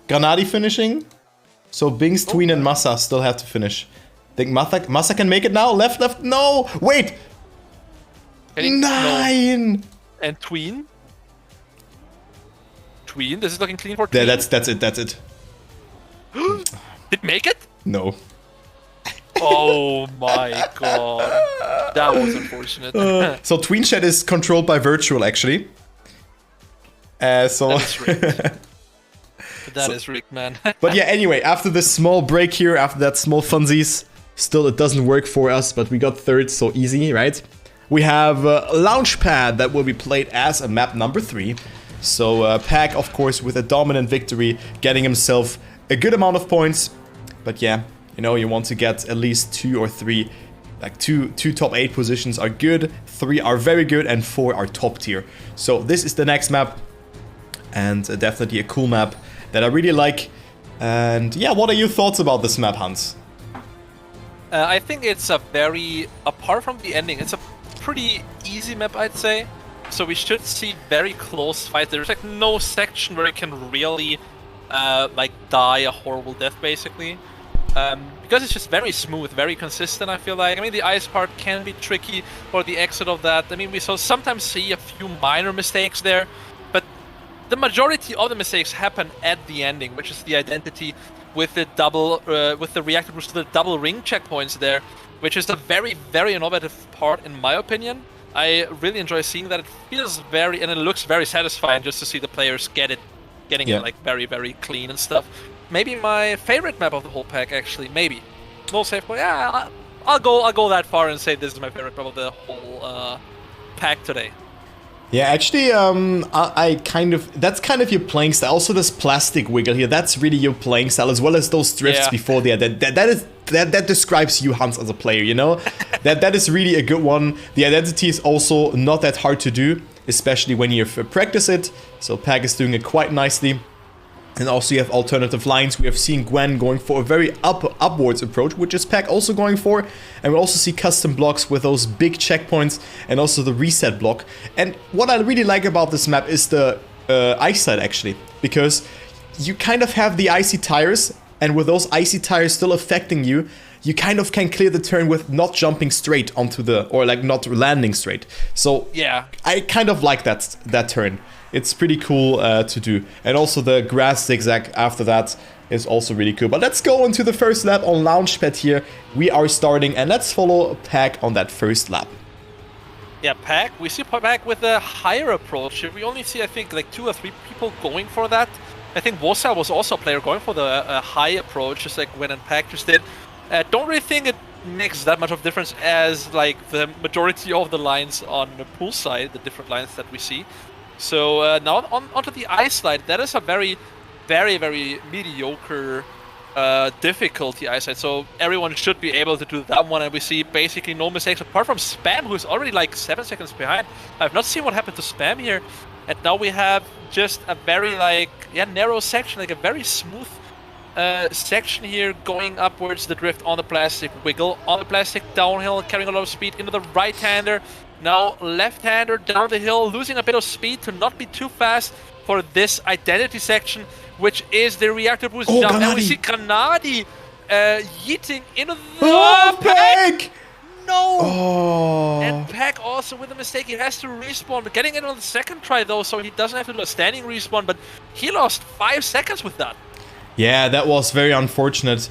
Granadi finishing. So Bing's, Tween, and Massa still have to finish. Think Massa can make it now? Left, no! Wait! 9! No. And Tween? Tween, this is looking clean for Tween. Yeah, that's it. Did make it? No. Oh my god. That was unfortunate. So Tween chat is controlled by Virtual, actually. So that is rigged. That is rigged, man. But yeah, anyway, after this small break here, after that small funsies, still it doesn't work for us, but we got 3rd, so easy, right? We have Launchpad that will be played as a map number 3. So Pack, of course, with a dominant victory, getting himself a good amount of points. But yeah, you know, you want to get at least 2 or 3, like two top 8 positions are good, 3 are very good, and 4 are top tier. So this is the next map, and definitely a cool map that I really like. And yeah, what are your thoughts about this map, Hans? I think it's a very, apart from the ending, it's a pretty easy map, I'd say. So we should see very close fights. There's like no section where you can really like die a horrible death, basically. Because it's just very smooth, very consistent, I feel like. I mean, the ice part can be tricky for the exit of that. I mean, we sometimes see a few minor mistakes there, but the majority of the mistakes happen at the ending, which is the identity with the double, with the reactor boost, the double ring checkpoints there, which is a very, very innovative part in my opinion. I really enjoy seeing that. It feels very, and it looks very satisfying just to see the players getting it like very, very clean and stuff. Maybe my favorite map of the whole pack, actually. Maybe. No safe point. Yeah, I'll go that far and say this is my favorite map of the whole pack today. Yeah, actually, I kind of, that's kind of your playing style. Also, this plastic wiggle here, that's really your playing style, as well as those drifts before the that describes you, Hans, as a player, you know? that is really a good one. The identity is also not that hard to do, especially when you practice it. So Pack is doing it quite nicely. And also you have alternative lines. We have seen Gwen going for a very upwards approach, which is Pack also going for. And we also see custom blocks with those big checkpoints and also the reset block. And what I really like about this map is the ice side actually, because you kind of have the icy tires, and with those icy tires still affecting you, you kind of can clear the turn with not jumping straight onto the, or like not landing straight. So yeah, I kind of like that turn. It's pretty cool to do. And also the grass zigzag after that is also really cool. But let's go into the first lap on Launchpad here. We are starting, and let's follow Pack on that first lap. Yeah, Pack. We see Pack with a higher approach. We only see, I think, like 2 or 3 people going for that. I think Wosal was also a player going for the high approach, just like Gwen and Pack just did. Don't really think it makes that much of a difference as like the majority of the lines on the pool side, the different lines that we see. So now onto the ice slide. That is a very, very, very mediocre difficulty ice slide. So everyone should be able to do that one, and we see basically no mistakes apart from Spam, who is already like 7 seconds behind. I've not seen what happened to Spam here, and now we have just a very like narrow section, like a very smooth section here going upwards. The drift on the plastic, wiggle on the plastic, downhill, carrying a lot of speed into the right-hander. Now left-hander down the hill, losing a bit of speed to not be too fast for this identity section, which is the reactor boost jump. Granadi. And we see Granadi yeeting into the... Oh, Pack! No! Oh. And Pack also with a mistake, he has to respawn, but getting it on the second try though, so he doesn't have to do a standing respawn, but he lost 5 seconds with that. Yeah, that was very unfortunate.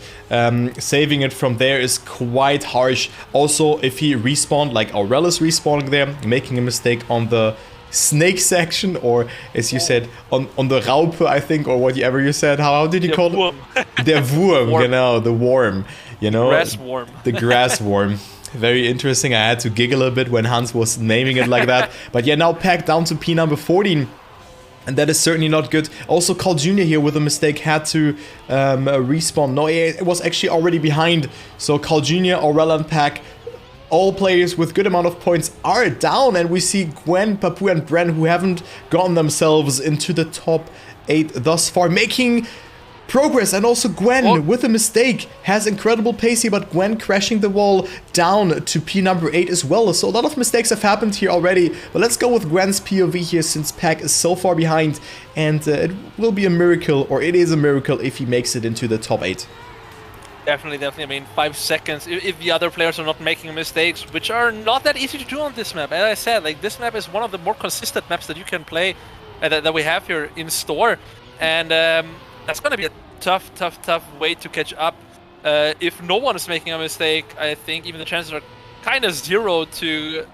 Saving it from there is quite harsh. Also, if he respawned, like Aurelius respawning there, making a mistake on the snake section, or as you said, on the Raupe, I think, or whatever you said. How did you call Wurm. it? Der Wurm, genau, the worm. You know, Grass worm. The grass worm. Very interesting. I had to giggle a bit when Hans was naming it like that. But yeah, now Pack down to P number 14. And that is certainly not good. Also, Carl Jr. here with a mistake had to respawn. No, it was actually already behind. So Carl Jr., Aurel and Pack, all players with good amount of points are down. And we see Gwen, Papu and Bren, who haven't gotten themselves into the top 8 thus far, making progress. And also Gwen with a mistake has incredible pace here, but Gwen crashing the wall down to P number 8 as well. So a lot of mistakes have happened here already, but let's go with Gwen's POV here since Pack is so far behind, and it will be a miracle, or it is a miracle, if he makes it into the top 8. Definitely. I mean, 5 seconds, if the other players are not making mistakes, which are not that easy to do on this map. As I said, like, this map is one of the more consistent maps that you can play, that we have here in store, and that's going to be a tough way to catch up. If no one is making a mistake, I think even the chances are kind of 0 to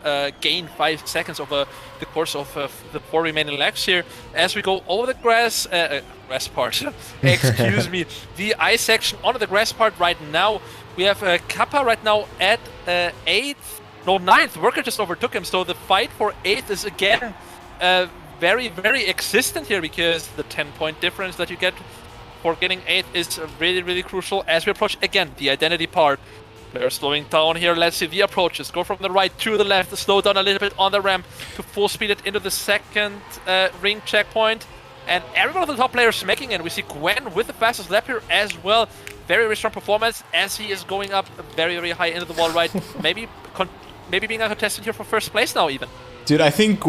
gain 5 seconds over the course of the 4 remaining laps here. As we go over the grass part, excuse me, the ice section onto the grass part right now. We have Kappa right now at 8th, no 9th. Worker just overtook him, so the fight for 8th is again very, very existent here, because the 10-point difference that you get for getting 8th is really, really crucial. As we approach again the identity part, they're slowing down here. Let's see the approaches. Go from the right to the left, slow down a little bit on the ramp to full speed it into the second ring checkpoint. And every one of the top players making it. We see Gwen with the fastest lap here as well. Very, very strong performance as he is going up very, very high into the wall right. maybe being a contestant here for first place now even. Dude, I think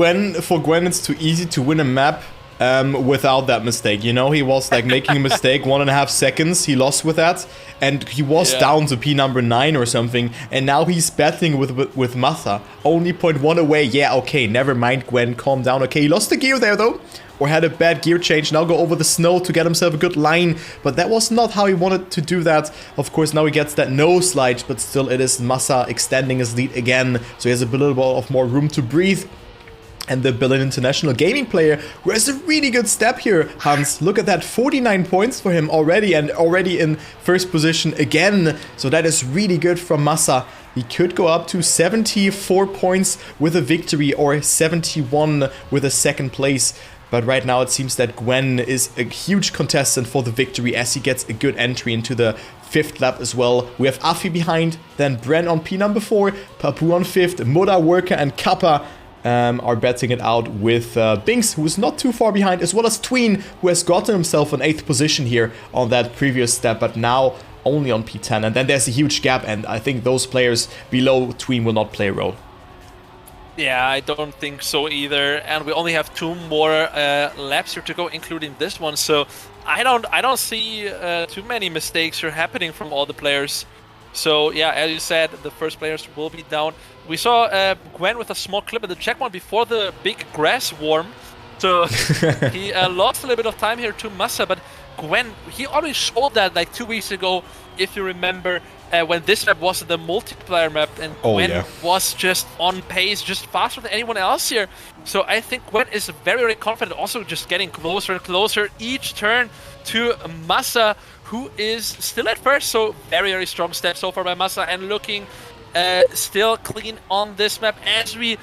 for Gwen it's too easy to win a map without that mistake. You know, he was like making a mistake, 1.5 seconds, he lost with that, and he was down to P number 9 or something, and now he's battling with Matha, only 0.1 away. Yeah, okay, never mind, Gwen, calm down. Okay, he lost the gear there though, or had a bad gear change. Now go over the snow to get himself a good line, but that was not how he wanted to do that. Of course, now he gets that no slide, but still it is Massa extending his lead again, so he has a little bit of more room to breathe. And the Berlin International Gaming player, who has a really good step here, Hans. Look at that, 49 points for him already, and already in first position again. So that is really good from Massa. He could go up to 74 points with a victory, or 71 with a second place. But right now it seems that Gwen is a huge contestant for the victory, as he gets a good entry into the 5th lap as well. We have Afi behind, then Bren on P number 4, Papu on 5th, Moda, Worker, and Kappa are betting it out with Binks, who's not too far behind, as well as Tween, who has gotten himself an 8th position here on that previous step, but now only on P10. And then there's a huge gap, and I think those players below Tween will not play a role. Yeah, I don't think so either. And we only have 2 more laps here to go, including this one. So I don't see too many mistakes here happening from all the players. So yeah, as you said, the first players will be down. We saw Gwen with a small clip in the checkpoint before the big grass swarm. So he lost a little bit of time here to Massa, but Gwen, he already showed that like 2 weeks ago, if you remember, when this map was the multiplayer map, and Gwen was just on pace, just faster than anyone else here. So I think Gwen is very, very confident, also just getting closer and closer each turn to Massa, who is still at first. So very, very strong step so far by Massa, and looking still clean on this map as we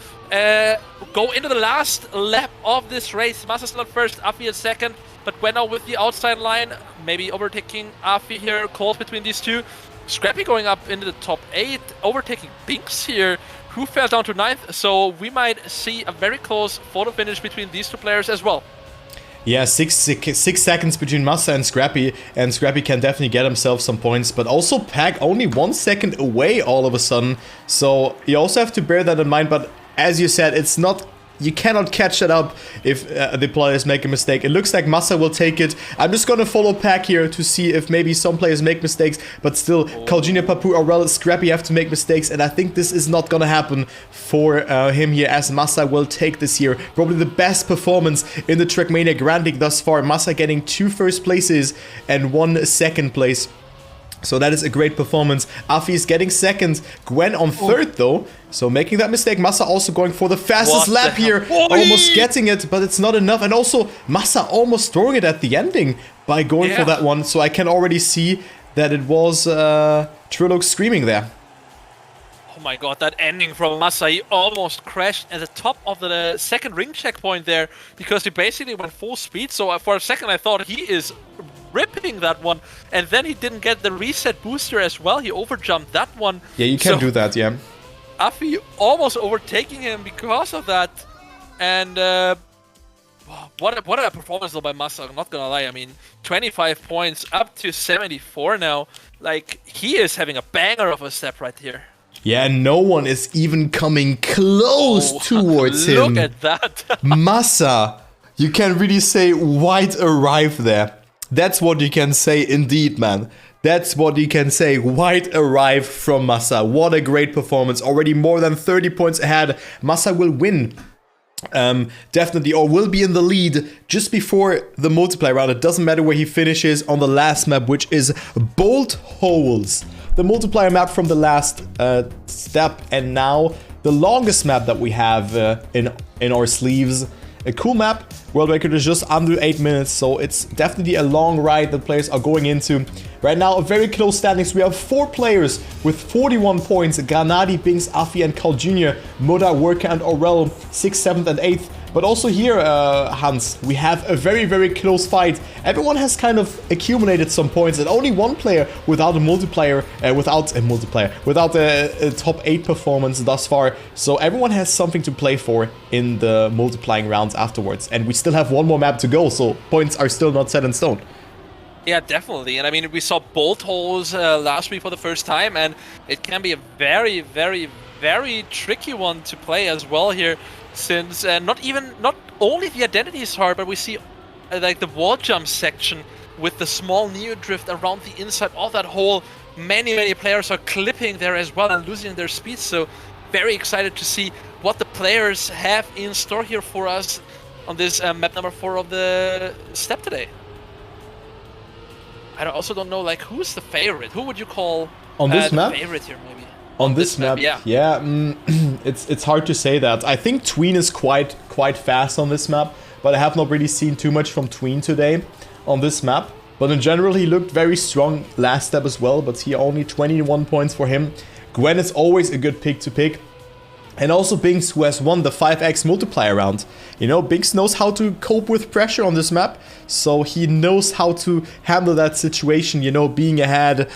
go into the last lap of this race. Massa still at first, Afi at second, but Gwen now with the outside line, maybe overtaking Afi here, close between these two. Scrappy going up into the top 8, overtaking Binks here, who fell down to 9th, so we might see a very close photo finish between these 2 players as well. Yeah, six seconds between Massa and Scrappy can definitely get himself some points, but also Pack only 1 second away all of a sudden, so you also have to bear that in mind. But as you said, it's not... You cannot catch that up if the players make a mistake. It looks like Massa will take it. I'm just gonna follow Pack here to see if maybe some players make mistakes, but still, Kaljina, Papu, Aurel, Scrappy have to make mistakes, and I think this is not gonna happen for him here, as Massa will take this here. Probably the best performance in the Trackmania Grand League thus far. Massa getting 2 first places and 1 second place. So that is a great performance. Afi is getting 2nd, Gwen on 3rd though, so making that mistake. Massa also going for the fastest lap here, almost getting it, but it's not enough. And also Massa almost throwing it at the ending by going for that one, so I can already see that it was Trilog screaming there. Oh my god, that ending from Massa, he almost crashed at the top of the second ring checkpoint there, because he basically went full speed. So for a second I thought he is ripping that one, and then he didn't get the reset booster as well. He overjumped that one. Yeah, you can do that, yeah. Afi almost overtaking him because of that. And what a performance though by Massa, I'm not gonna lie. I mean, 25 points up to 74 now. Like, he is having a banger of a step right here. Yeah, no one is even coming close towards him. Look at that. Massa, you can really say White arrived there. That's what you can say indeed, man. That's what you can say. White arrived from Massa. What a great performance. Already more than 30 points ahead. Massa will win. Definitely, or will be in the lead just before the multiplayer round. It doesn't matter where he finishes on the last map, which is Bolt Holes. The multiplayer map from the last step, and now the longest map that we have in our sleeves. A cool map. World record is just under 8 minutes, so it's definitely a long ride that players are going into. Right now, a very close standings. We have 4 players with 41 points. Granadi, Binks, Afi, and Carl Jr., Moda, Worker, and Aurel, 6th, 7th, and 8th. But also here, Hans, we have a very, very close fight. Everyone has kind of accumulated some points, and only one player without a multiplayer, without a top 8 performance thus far. So everyone has something to play for in the multiplying rounds afterwards. And we still have 1 more map to go, so points are still not set in stone. Yeah, definitely. And I mean, we saw Bolt Holes last week for the first time, and it can be a very, very, very tricky one to play as well here. Since not only the identity is hard, but we see like the wall jump section with the small neo drift around the inside of that hole. Many players are clipping there as well and losing their speed. So very excited to see what the players have in store here for us on this map number 4 of the step today. I also don't know, like, who's the favorite? Who would you call on this map? Favorite here, maybe? On this map, yeah, it's hard to say that. I think Tween is quite fast on this map, but I have not really seen too much from Tween today on this map. But in general, he looked very strong last step as well, but here only 21 points for him. Gwen is always a good pick to pick. And also Binks, who has won the 5x multiplier round. You know, Binks knows how to cope with pressure on this map, so he knows how to handle that situation, you know, being ahead,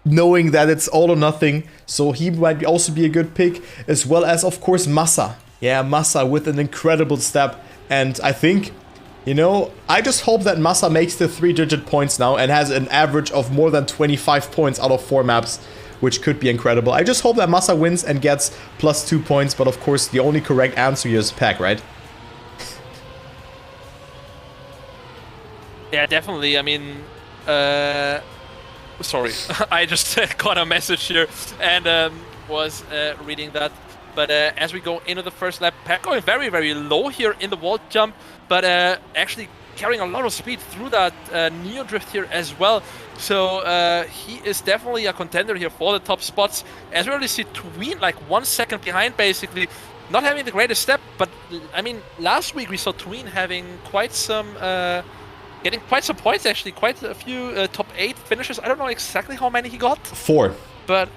knowing that it's all or nothing. So he might also be a good pick, as well as, of course, Massa. Yeah, Massa with an incredible step. And I think, you know, I just hope that Massa makes the 3-digit points now and has an average of more than 25 points out of 4 maps, which could be incredible. I just hope that Massa wins and gets +2 points, but of course the only correct answer here is Pack, right? Yeah, definitely. I mean, sorry, I just got a message here and was reading that. But as we go into the first lap, Pack going very, very low here in the wall jump, but actually carrying a lot of speed through that Neo Drift here as well. So he is definitely a contender here for the top spots. As we already see Tween like 1 second behind, basically. Not having the greatest step, but I mean, last week we saw Tween having quite some, getting quite some points actually, quite a few top 8 finishes. I don't know exactly how many he got. 4. But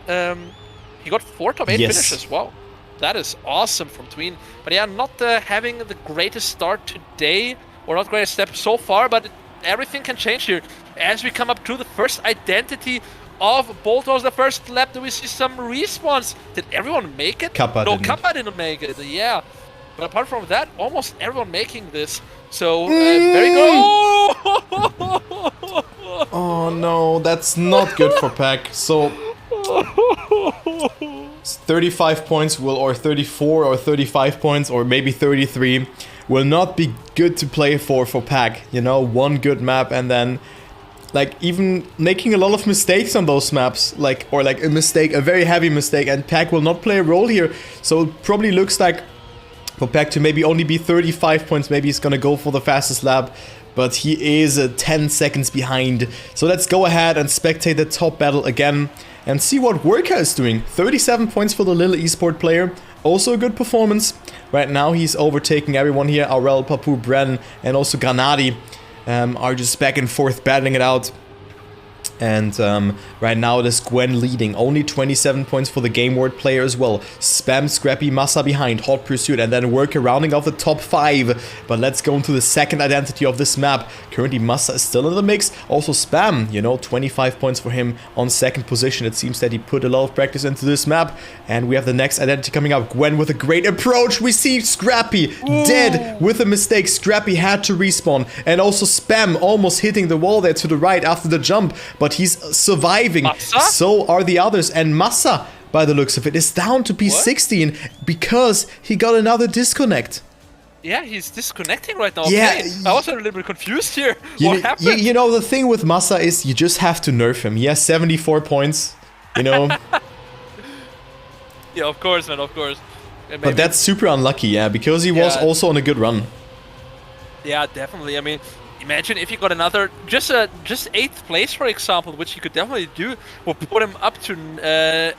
he got 4 top 8 yes. finishes, wow. That is awesome from Tween. But yeah, not having the greatest start today, or not greatest step so far, but everything can change here. As we come up to the first identity of Boltos, the first lap, do we see some respawns? Did everyone make it? Kappa no, didn't. Kappa didn't make it, yeah. But apart from that, almost everyone making this. So, very good. Oh no, that's not good for Pack. So 35 points will, or 34 or 35 points, or maybe 33 will not be good to play for Pack. You know, one good map and then like even making a lot of mistakes on those maps, like, or like a mistake, a very heavy mistake, and Pack will not play a role here. So it probably looks like for Pack to maybe only be 35 points, maybe he's gonna go for the fastest lap, but he is 10 seconds behind. So let's go ahead and spectate the top battle again and see what Worka is doing. 37 points for the little esport player, also a good performance. Right now he's overtaking everyone here. Aurel, Papu, Bren, and also Granadi are just back and forth battling it out. And right now it is Gwen leading, only 27 points for the Game Ward player as well. Spam, Scrappy, Massa behind, Hot Pursuit, and then Worka rounding off the top 5. But let's go into the second identity of this map. Currently Massa is still in the mix. Also Spam, you know, 25 points for him on second position. It seems that he put a lot of practice into this map. And we have the next identity coming up. Gwen with a great approach. We see Scrappy dead with a mistake. Scrappy had to respawn. And also Spam almost hitting the wall there to the right after the jump. But he's surviving. Massa? So are the others. And Massa, by the looks of it, is down to P16 because he got another disconnect. Yeah, he's disconnecting right now. Yeah, okay. I was a little bit confused here. What happened? You know, the thing with Massa is you just have to nerf him. He has 74 points, you know. Yeah, of course, man, of course. But that's super unlucky, yeah, because he was also on a good run. Yeah, definitely. I mean, imagine if he got another, just 8th place, for example, which he could definitely do, would put him up to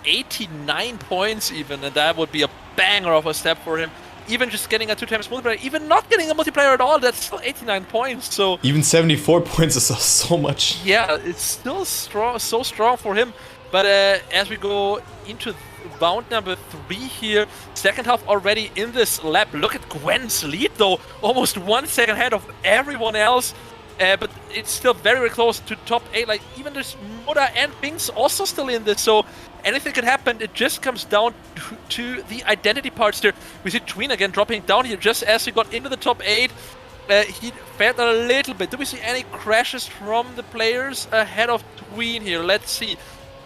89 points even, and that would be a banger of a step for him. Even just getting a 2x multiplier, even not getting a multiplier at all, that's still 89 points, so... Even 74 points is so much. Yeah, it's still strong, so strong for him. But as we go into round number 3 here, second half already in this lap. Look at Gwen's lead though, almost 1 second ahead of everyone else. But it's still very, very close to top 8. Like, even there's Muda and Binks also still in this, so anything can happen. It just comes down to the identity parts here. We see Tween again dropping down here just as he got into the top 8. He failed a little bit. Do we see any crashes from the players ahead of Tween here? Let's see.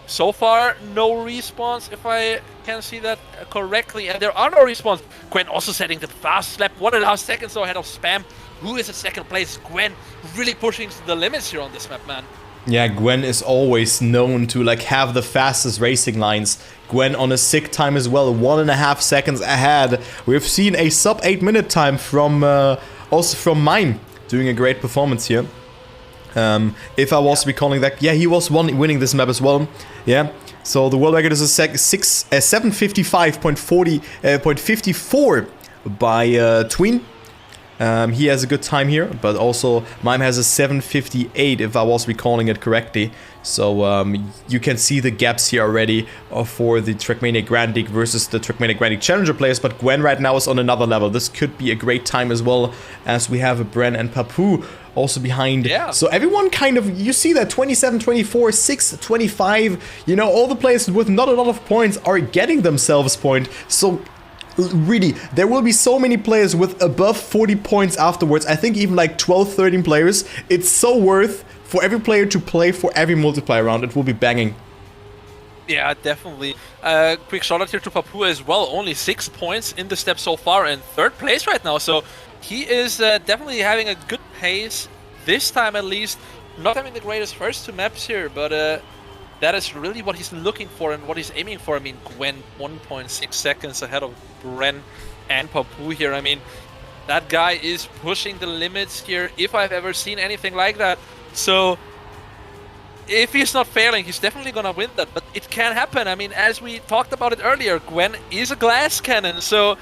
So far, no respawns, if I can see that correctly. And there are no respawns. Gwen also setting the fast lap. 1.5 seconds ahead of Spam, who is in second place. Gwen really pushing to the limits here on this map, man. Yeah, Gwen is always known to like have the fastest racing lines. Gwen on a sick time as well, 1.5 seconds ahead. We've seen a sub 8 minute time from also from Mime, doing a great performance here. If I was recalling that, yeah, he was winning this map as well. Yeah, so the world record is a 755.54 by Tween. He has a good time here, but also Mime has a 7:58 if I was recalling it correctly. So you can see the gaps here already for the Trackmania Grand League versus the Trackmania Grand League Challenger players. But Gwen right now is on another level. This could be a great time as well, as we have Bren and Papu also behind. Yeah. So everyone kind of, you see that 27, 24, 6, 25, you know, all the players with not a lot of points are getting themselves point. So really, there will be so many players with above 40 points afterwards. I think even like 12, 13 players. It's so worth for every player to play for every multiplayer round. It will be banging. Yeah, definitely. Quick shout out here to Papu as well. Only 6 points in the step so far and 3rd place right now. So he is definitely having a good pace this time at least. Not having the greatest first 2 maps here, but that is really what he's looking for and what he's aiming for. I mean, Gwen 1.6 seconds ahead of Bren and Papu here. I mean, that guy is pushing the limits here if I've ever seen anything like that. So if he's not failing, he's definitely gonna win that, but it can happen. I mean, as we talked about it earlier, Gwen is a glass cannon, so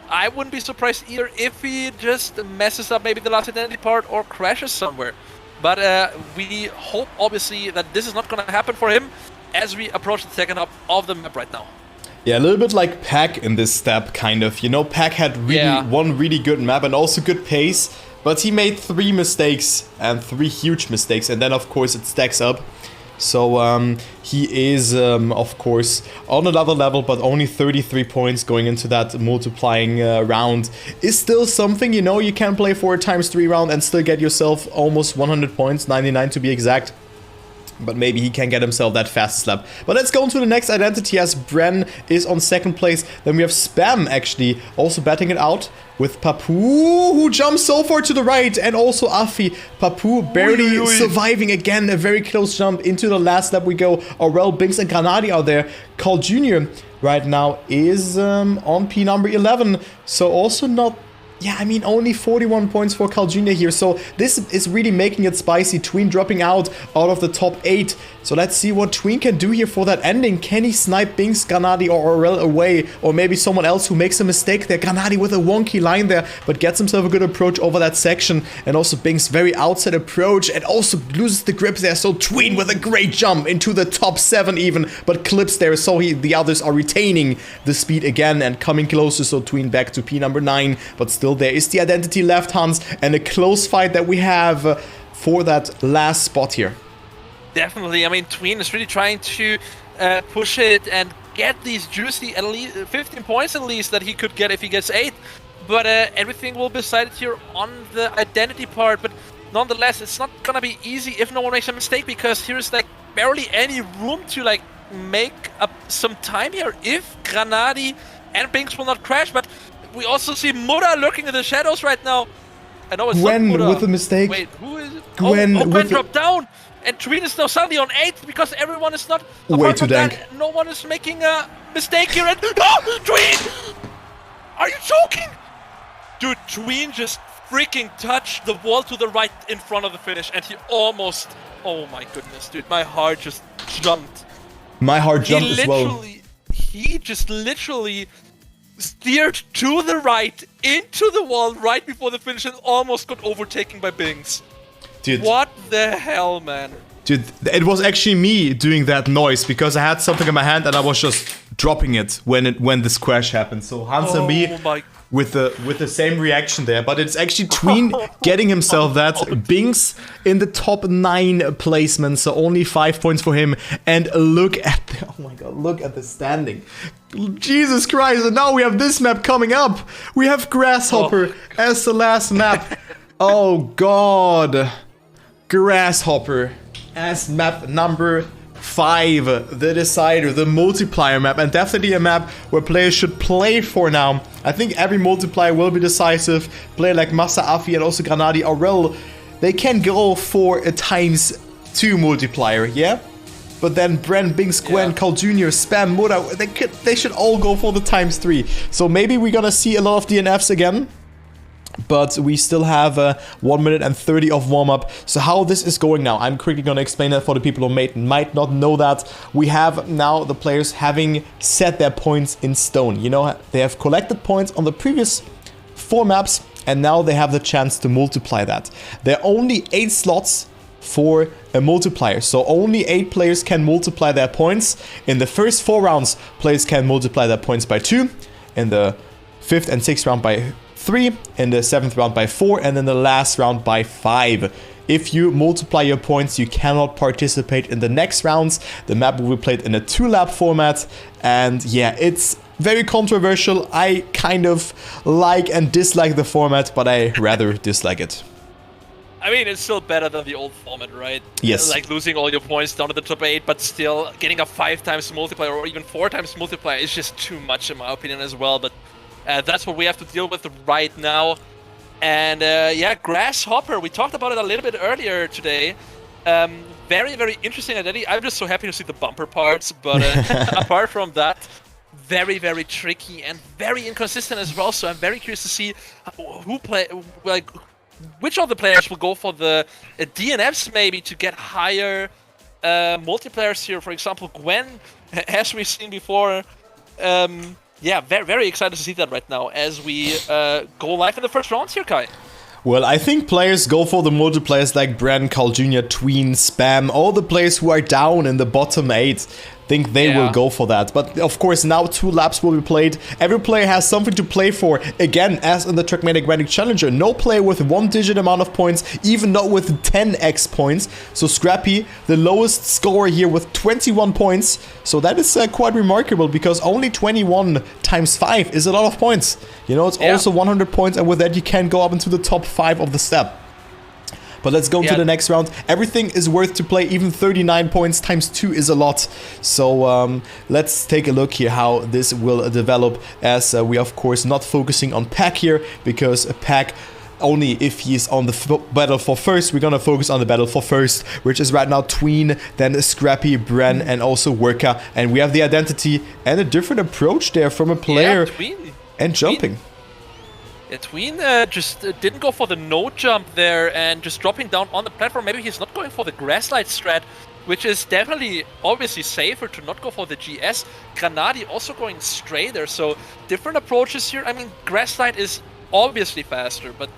I wouldn't be surprised either if he just messes up maybe the last identity part or crashes somewhere. But we hope, obviously, that this is not gonna happen for him as we approach the second half of the map right now. Yeah, a little bit like Pack in this step, kind of. You know, Pack had really one really good map and also good pace, but he made 3 mistakes and 3 huge mistakes, and then of course it stacks up. So he is of course on another level, but only 33 points going into that multiplying round is still something. You know, you can play 4 times 3 round and still get yourself almost 100 points, 99 to be exact. But maybe he can get himself that fastest lap. But let's go on to the next identity, as Bren is on 2nd place. Then we have Spam actually also batting it out with Papu, who jumps so far to the right, and also Afi. Papu barely surviving again, a very close jump into the last lap we go. Aurel, Binks and Granadi are there. Carl Jr. right now is on P number 11, so also not... Yeah, I mean, only 41 points for Carl Jr. here, so this is really making it spicy. Tween dropping out of the top 8. So let's see what Tween can do here for that ending. Can he snipe Binks, Granadi or Aurel away? Or maybe someone else who makes a mistake there. Granadi with a wonky line there, but gets himself a good approach over that section. And also Binks very outside approach and also loses the grip there. So Tween with a great jump into the top 7 even, but clips there. So the others are retaining the speed again and coming closer. So Tween back to P number 9, but still there is the identity left, Hans, and a close fight that we have for that last spot here. Definitely. I mean, Tween is really trying to push it and get these juicy at least 15 points at least that he could get if he gets 8. But everything will be decided here on the identity part. But nonetheless, it's not gonna be easy if no one makes a mistake, because here's like barely any room to like make up some time here if Granadi and Binks will not crash. But we also see Mura lurking in the shadows right now. I know it's Gwen not Mura. with a mistake. Wait, who is it? Gwen, Gwen dropped down. And Tween is now suddenly on 8 because everyone is not... Way too dank. No one is making a mistake here. And no! Tween! Are you joking? Dude, Tween just freaking touched the wall to the right in front of the finish. And he almost... Oh my goodness, dude. My heart just jumped. My heart jumped as well. He just literally steered to the right into the wall right before the finish and almost got overtaken by Binks. Dude. What the hell, man? Dude, it was actually me doing that noise because I had something in my hand and I was just dropping it when this crash happened. So Hans and me with the same reaction there, but it's actually Tween getting himself that. Binks in the top 9 placement, so only 5 points for him. And look at the, oh my god, look at the standing. Jesus Christ, and now we have this map coming up. We have Grasshopper as the last map. Oh god. Grasshopper as map number 5, the decider, the multiplier map, and definitely a map where players should play for now. I think every multiplier will be decisive. Player like Masa, Afi, and also Granadi, Aurel, they can go for a ×2 multiplier, yeah? But then Bren, Binks, Gwen, Carl Jr., Spam, Mura, they should all go for the ×3. So maybe we're gonna see a lot of DNFs again. But we still have 1 minute and 30 of warm-up. So how this is going now, I'm quickly going to explain that for the people who might not know that. We have now the players having set their points in stone. You know, they have collected points on the previous 4 maps and now they have the chance to multiply that. There are only 8 slots for a multiplier, so only 8 players can multiply their points. In the first 4 rounds, players can multiply their points by 2, in the 5th and 6th round by 3, in the 7th round by 4, and in the last round by 5. If you multiply your points, you cannot participate in the next rounds. The map will be played in a 2-lap format, and yeah, it's very controversial. I kind of like and dislike the format, but I rather dislike it. I mean, it's still better than the old format, right? Yes. Like losing all your points down to the top 8, but still getting a 5 times multiplier or even 4 times multiplier is just too much in my opinion as well. But that's what we have to deal with right now. And yeah, Grasshopper, we talked about it a little bit earlier today. Very, very interesting identity. I'm just so happy to see the bumper parts, but apart from that, very, very tricky and very inconsistent as well. So I'm very curious to see which of the players will go for the DNFs maybe to get higher multiplayers here. For example, Gwen, as we've seen before. Yeah, very, very excited to see that right now as we go live in the first rounds here, Kai. Well, I think players go for the multipliers like Bren, Carl Jr., Tween, Spam, all the players who are down in the bottom 8. Think they will go for that. But of course, now 2 laps will be played. Every player has something to play for. Again, as in the Trackmania Grand League Challenger, no player with 1-digit amount of points, even not with 10x points. So Scrappy, the lowest scorer here with 21 points. So that is quite remarkable, because only 21 times 5 is a lot of points. You know, it's also 100 points, and with that you can go up into the top 5 of the step. But let's go into the next round. Everything is worth to play. Even 39 points times 2 is a lot. So let's take a look here how this will develop, as we of course not focusing on Pack here, because Pack only if he's on the battle for first. We're gonna focus on the battle for first, which is right now Tween, then Scrappy, Bren, and also Worker. And we have the identity and a different approach there from a player and jumping. Yeah, Tween just didn't go for the no jump there and just dropping down on the platform. Maybe he's not going for the grass light strat, which is definitely obviously safer to not go for the GS. Granadi also going straight there, so different approaches here. I mean, grass light is obviously faster, but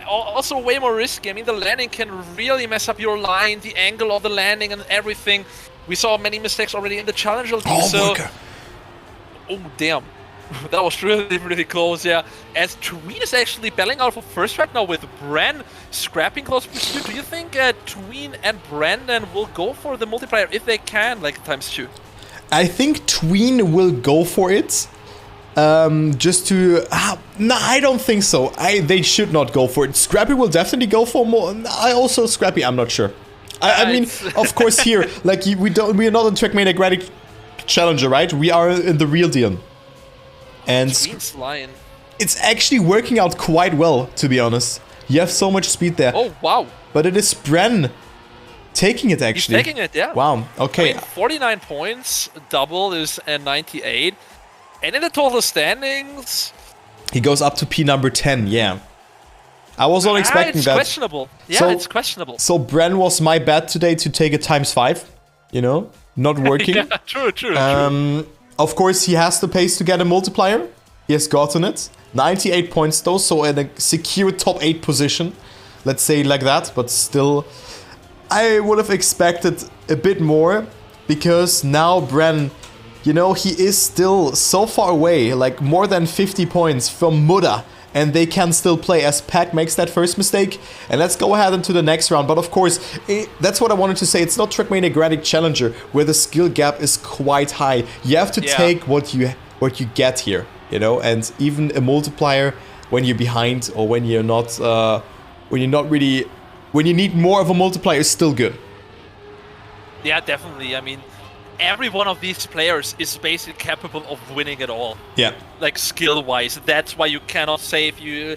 also way more risky. I mean, the landing can really mess up your line, the angle of the landing and everything. We saw many mistakes already in the Challenger League, so... Oh, damn. That was really, really close, yeah. As Tween is actually bailing out for first right now with Bren scrapping close pursuit. Do you think Tween and Brandon will go for the multiplier if they can, like times 2? I think Tween will go for it. Just to... no, I don't think so. They should not go for it. Scrappy will definitely go for more. Also Scrappy, I'm not sure. I mean, of course here, like we are not in Trackmania Grand League Challenger, right? We are in the real deal. And it's actually working out quite well, to be honest. You have so much speed there. Oh, wow. But it is Bren taking it, actually. He's taking it, yeah. Wow, okay. I mean, 49 points, double is 98. And in the total standings... He goes up to P number 10, yeah. I was not expecting that. It's questionable. Yeah, it's questionable. So Bren was my bet today to take a times 5, you know? Not working. Yeah, true. Of course, he has the pace to get a multiplier. He has gotten it. 98 points though, so in a secure top 8 position. Let's say like that, but still... I would have expected a bit more, because now Bren, you know, he is still so far away, like more than 50 points from Muda. And they can still play as Pack makes that first mistake. And let's go ahead into the next round. But of course, that's what I wanted to say. It's not Trackmania Grand League Challenger, where the skill gap is quite high. You have to take what you get here, you know. And even a multiplier when you're behind, or when you're not, when you need more of a multiplier, is still good. Yeah, definitely. I mean, every one of these players is basically capable of winning it all. Yeah. Like skill-wise. That's why you cannot save. You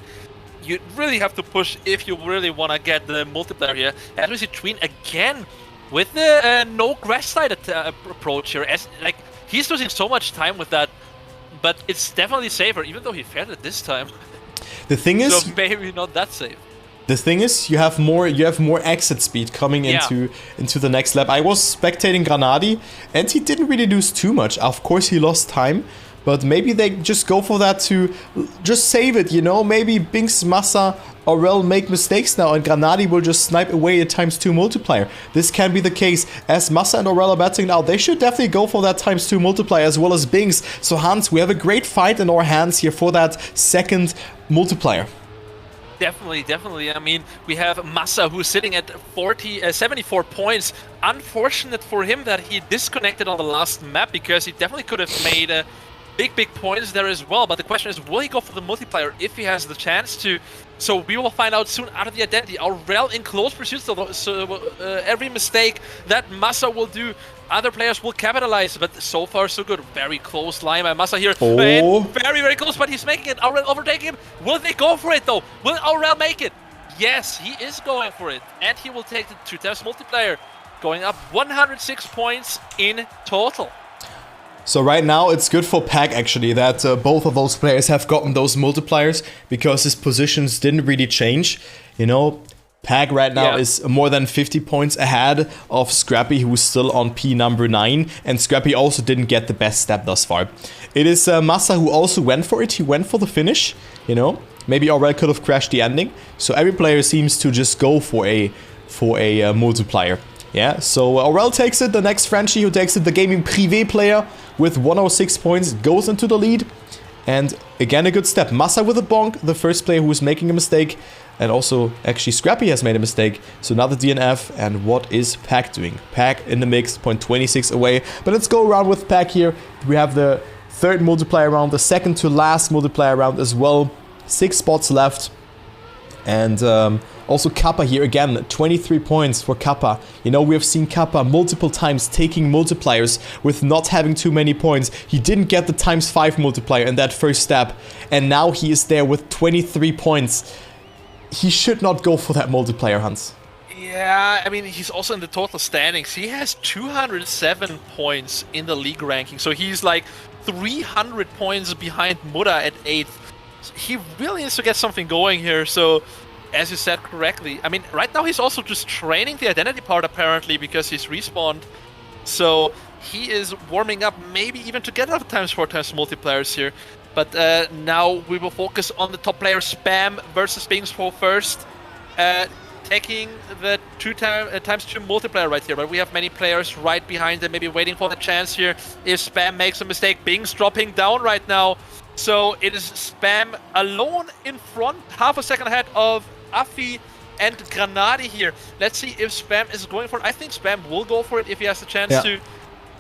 really have to push if you really want to get the multiplier here. As we see Tween again with the no grass slide approach here. As like he's losing so much time with that, but it's definitely safer, even though he failed it this time. The thing is, so maybe not that safe. The thing is, you have more exit speed coming into the next lap. I was spectating Granadi, and he didn't really lose too much. Of course, he lost time, but maybe they just go for that to just save it, you know? Maybe Binks, Massa, Aurel make mistakes now and Granadi will just snipe away a ×2 multiplier. This can be the case. As Massa and Aurel are betting now, they should definitely go for that ×2 multiplier as well as Binks. So Hans, we have a great fight in our hands here for that second multiplier. Definitely, definitely. I mean, we have Massa who's sitting at 74 points. Unfortunate for him that he disconnected on the last map because he definitely could have made big points there as well. But the question is, will he go for the multiplier if he has the chance to? So we will find out soon out of the identity. Aurel in close pursuit, so every mistake that Massa will do, other players will capitalize, but so far so good. Very close line by Massa here. Oh. Very close, but he's making it. Aurel overtaking him. Will they go for it though? Will Aurel make it? Yes, he is going for it. And he will take the 2 multiplier, going up 106 points in total. So right now it's good for Pack actually that both of those players have gotten those multipliers because his positions didn't really change. You know, Pack right now is more than 50 points ahead of Scrappy, who's still on P number 9, and Scrappy also didn't get the best step thus far. It is Massa who also went for it. He went for the finish, you know. Maybe Aurel could have crashed the ending. So every player seems to just go for a multiplier. Yeah, so Aurel takes it. The next Frenchie who takes it, the Gaming Privé player with 106 points, goes into the lead. And again, a good step. Massa with a bonk, the first player who is making a mistake. And also, actually, Scrappy has made a mistake. So another DNF. And what is Pack doing? Pack in the mix, 0.26 away. But let's go around with Pack here. We have the third multiplier round, the second to last multiplier round as well. 6 spots left. And also Kappa here again, 23 points for Kappa. You know, we have seen Kappa multiple times taking multipliers with not having too many points. He didn't get the ×5 multiplier in that first step. And now he is there with 23 points. He should not go for that multiplier, Hans. Yeah, I mean, he's also in the total standings. He has 207 points in the league ranking. So he's like 300 points behind Muda at 8th. He really needs to get something going here. So, as you said correctly, I mean, right now he's also just training the identity part apparently because he's respawned. So he is warming up, maybe even to get out ×4 multipliers here. But now we will focus on the top player, Spam versus Binks for first. Taking the ×2 multiplier right here, but we have many players right behind them, maybe waiting for the chance here. If Spam makes a mistake, Binks dropping down right now. So it is Spam alone in front, half a second ahead of Afi and Granadi here. Let's see if Spam is going for it. I think Spam will go for it if he has the chance to.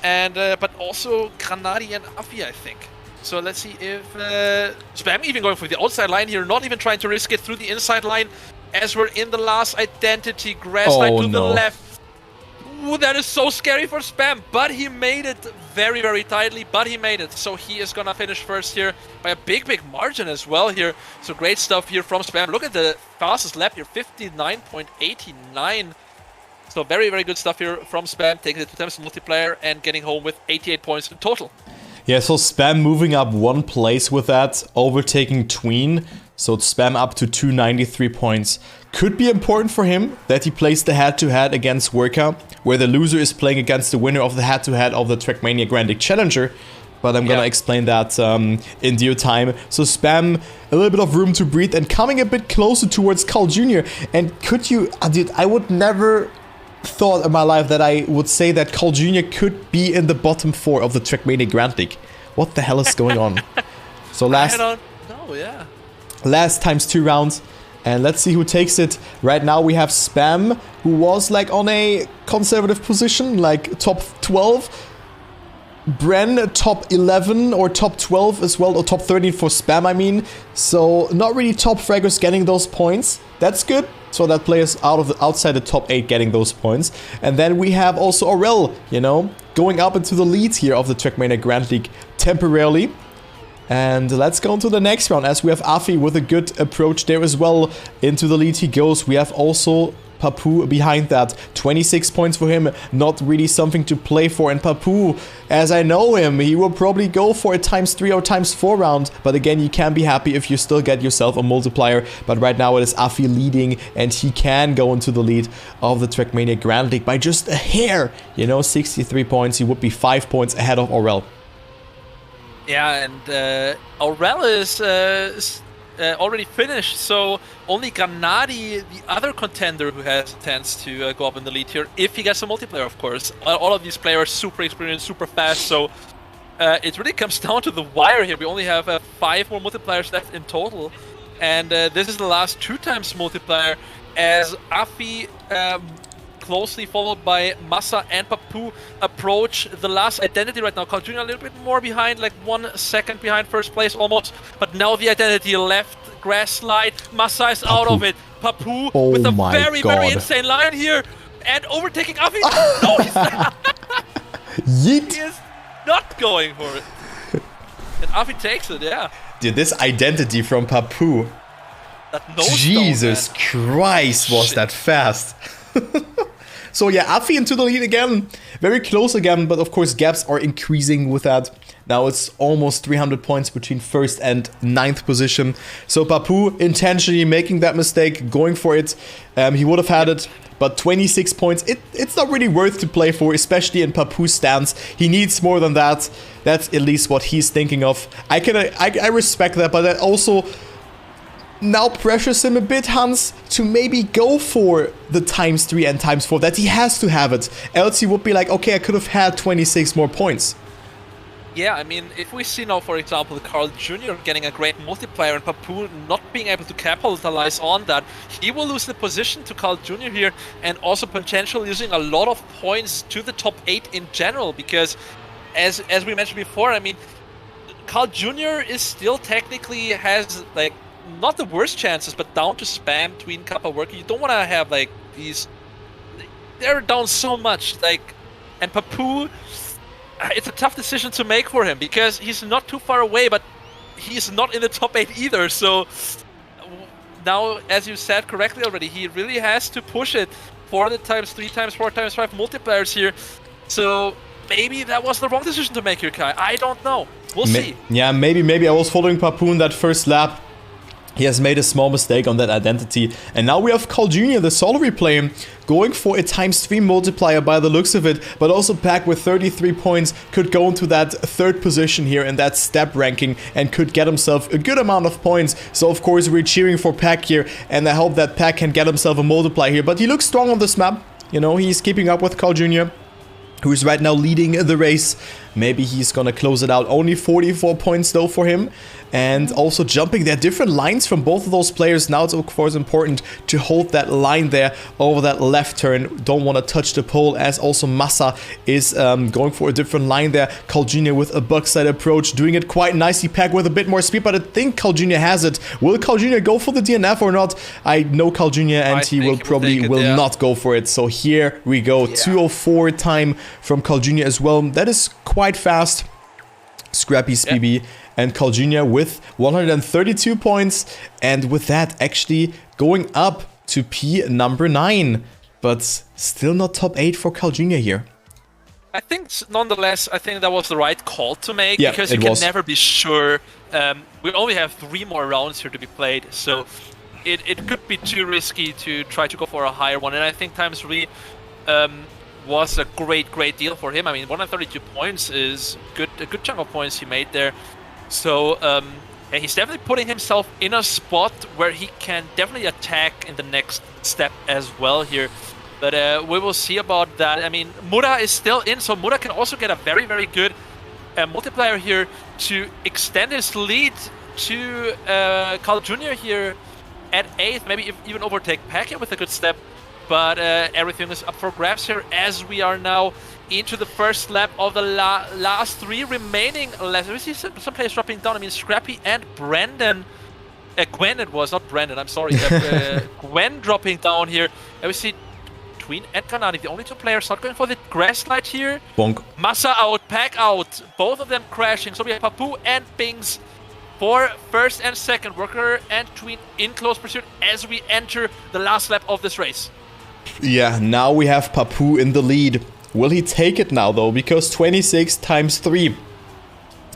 And but also Granadi and Afi, I think. So let's see if Spam even going for the outside line here, not even trying to risk it through the inside line. As we're in the last identity, grass line to the left. Ooh, that is so scary for Spam, but he made it very tightly, but he made it. So he is gonna finish first here by a big margin as well here. So great stuff here from Spam. Look at the fastest lap here, 59.89. So very good stuff here from Spam, taking the 2 multiplier and getting home with 88 points in total. Yeah, so Spam moving up 1 place with that, overtaking Tween. So it's Spam up to 293 points. Could be important for him that he plays the head-to-head against Worka, where the loser is playing against the winner of the head-to-head of the Trackmania Grand League Challenger. But I'm gonna explain that in due time. So Spam, a little bit of room to breathe and coming a bit closer towards Carl Jr. And could you, dude, I would never thought in my life that I would say that Carl Jr. could be in the bottom 4 of the Trackmania Grand League. What the hell is going on? So I don't know, yeah. Last ×2 rounds, and let's see who takes it. Right now we have Spam, who was like on a conservative position, like top 12. Bren top 11 or top 12 as well, or top 13 for Spam, I mean. So not really top fraggers getting those points. That's good. So that players outside the top 8 getting those points. And then we have also Aurel, you know, going up into the lead here of the Trackmania Grand League temporarily. And let's go into the next round as we have Afi with a good approach there as well. Into the lead he goes. We have also Papu behind that. 26 points for him. Not really something to play for. And Papu, as I know him, he will probably go for a ×3 or ×4 round. But again, you can be happy if you still get yourself a multiplier. But right now it is Afi leading and he can go into the lead of the Trackmania Grand League by just a hair. You know, 63 points. He would be 5 points ahead of Aurel. Yeah, and Aurel is already finished, so only Granadi, the other contender who has a chance to go up in the lead here, if he gets a multiplayer, of course. All of these players super experienced, super fast, so it really comes down to the wire here. We only have 5 more multipliers left in total, and this is the last 2 times multiplier, as Afi, closely followed by Massa and Papu, approach the last identity right now. Carl Jr. a little bit more behind, like 1 second behind first place almost, but now the identity left grass slide. Massa is out of it. Papu with a very, very insane line here, and overtaking Afi. No, he's not. He is not going for it. And Afi takes it, yeah. Dude, this identity from Papu. Jesus Christ, was that fast. So yeah, Afi into the lead again. Very close again, but of course gaps are increasing with that. Now it's almost 300 points between 1st and 9th position. So Papu intentionally making that mistake, going for it. He would have had it, but 26 points, it's not really worth to play for, especially in Papu's stance. He needs more than that. That's at least what he's thinking of. I respect that, but that also now pressures him a bit, Hans, to maybe go for the ×3 and ×4, that he has to have it. Else he would be like, okay, I could have had 26 more points. Yeah, I mean, if we see now, for example, Carl Jr. getting a great multiplier and Papu not being able to capitalize on that, he will lose the position to Carl Jr. here, and also potentially losing a lot of points to the top 8 in general, because as we mentioned before, I mean, Carl Jr. is still technically has, like, not the worst chances, but down to spam between Kappa worker. You don't want to have, like, these... They're down so much, like... And Papu, it's a tough decision to make for him, because he's not too far away, but he's not in the top 8 either, so... Now, as you said correctly already, he really has to push it for the ×3, ×4, ×5 multipliers here. So, maybe that was the wrong decision to make here, Kai. I don't know. We'll see. Yeah, maybe I was following Papu in that first lap. He has made a small mistake on that identity. And now we have Carl Jr., the solo replay, going for a ×3 multiplier by the looks of it, but also Pack with 33 points could go into that 3rd position here in that step ranking and could get himself a good amount of points. So of course we're cheering for Pack here, and I hope that Pack can get himself a multiplier here. But he looks strong on this map. You know, he's keeping up with Carl Jr., who is right now leading the race. Maybe he's gonna close it out. Only 44 points though for him. And also jumping. There are different lines from both of those players. Now it's of course important to hold that line there over that left turn. Don't want to touch the pole, as also Massa is going for a different line there. Carl Jr. with a backside approach, doing it quite nicely. Pack with a bit more speed, but I think Carl Jr. has it. Will Carl Jr. go for the DNF or not? I know Carl Jr. and he will probably not go for it. So here we go. 2:04 time from Carl Jr. as well. That is quite fast. Scrappy's PB. And Carl Jr. with 132 points, and with that actually going up to P number 9, but still not top 8 for Carl Jr. here. I think, nonetheless, I think that was the right call to make, because you can never be sure. We only have 3 more rounds here to be played, so it could be too risky to try to go for a higher one, and I think ×3 was a great deal for him. I mean, 132 points is a good chunk of points he made there. So, and he's definitely putting himself in a spot where he can definitely attack in the next step as well here. But we will see about that. I mean, Mura is still in, so Mura can also get a very good multiplier here to extend his lead to Carl Jr. here at 8th, maybe even overtake Packet with a good step. But everything is up for grabs here, as we are now into the first lap of the last 3 remaining laps. We see some players dropping down. I mean, Scrappy and Brandon. Gwen it was, not Brandon, I'm sorry. Gwen dropping down here. And we see Tween and Kanani, the only 2 players not going for the grass slide here. Bonk. Massa out, Pack out. Both of them crashing. So we have Papu and Bings for 1st and 2nd. Worker and Tween in close pursuit as we enter the last lap of this race. Yeah, now we have Papu in the lead. Will he take it now though? Because 26 ×3.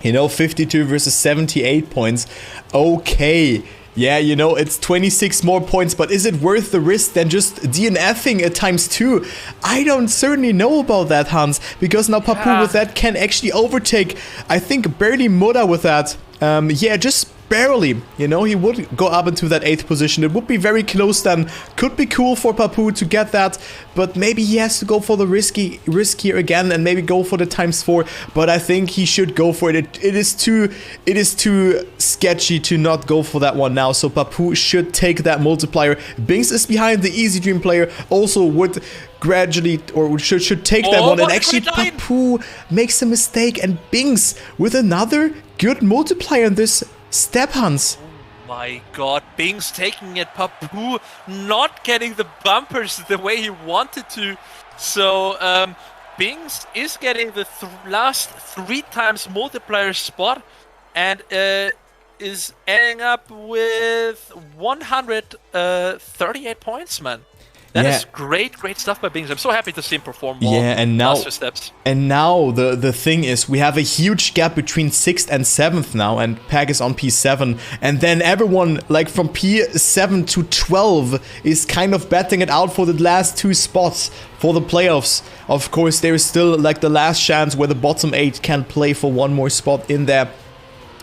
You know, 52 versus 78 points. Okay, Yeah, you know, it's 26 more points, but is it worth the risk than just DNFing at ×2? I don't certainly know about that, Hans, because now Papu with that can actually overtake, I think, barely Muda with that. Yeah, just barely, you know, he would go up into that 8th position. It would be very close then. Could be cool for Papu to get that, but maybe he has to go for the risk here again and maybe go for the ×4, but I think he should go for it. It is too sketchy to not go for that one now, so Papu should take that multiplier. Binks is behind the Easy Dream player, also would gradually, or should take that one, and actually Papu makes a mistake, and Binks with another good multiplier in this step, Hans. Oh my god, Binks taking it, Papu not getting the bumpers the way he wanted to. So Binks is getting the last 3 times multiplier spot and is ending up with 138 points, man. That is great stuff by Binks. I'm so happy to see him perform well. Yeah, and now, steps. And now the thing is, we have a huge gap between 6th and 7th now, and Pag is on P7, and then everyone, like from P7 to 12, is kind of betting it out for the last 2 spots for the playoffs. Of course, there is still like the last chance where the bottom 8 can play for one more spot in there.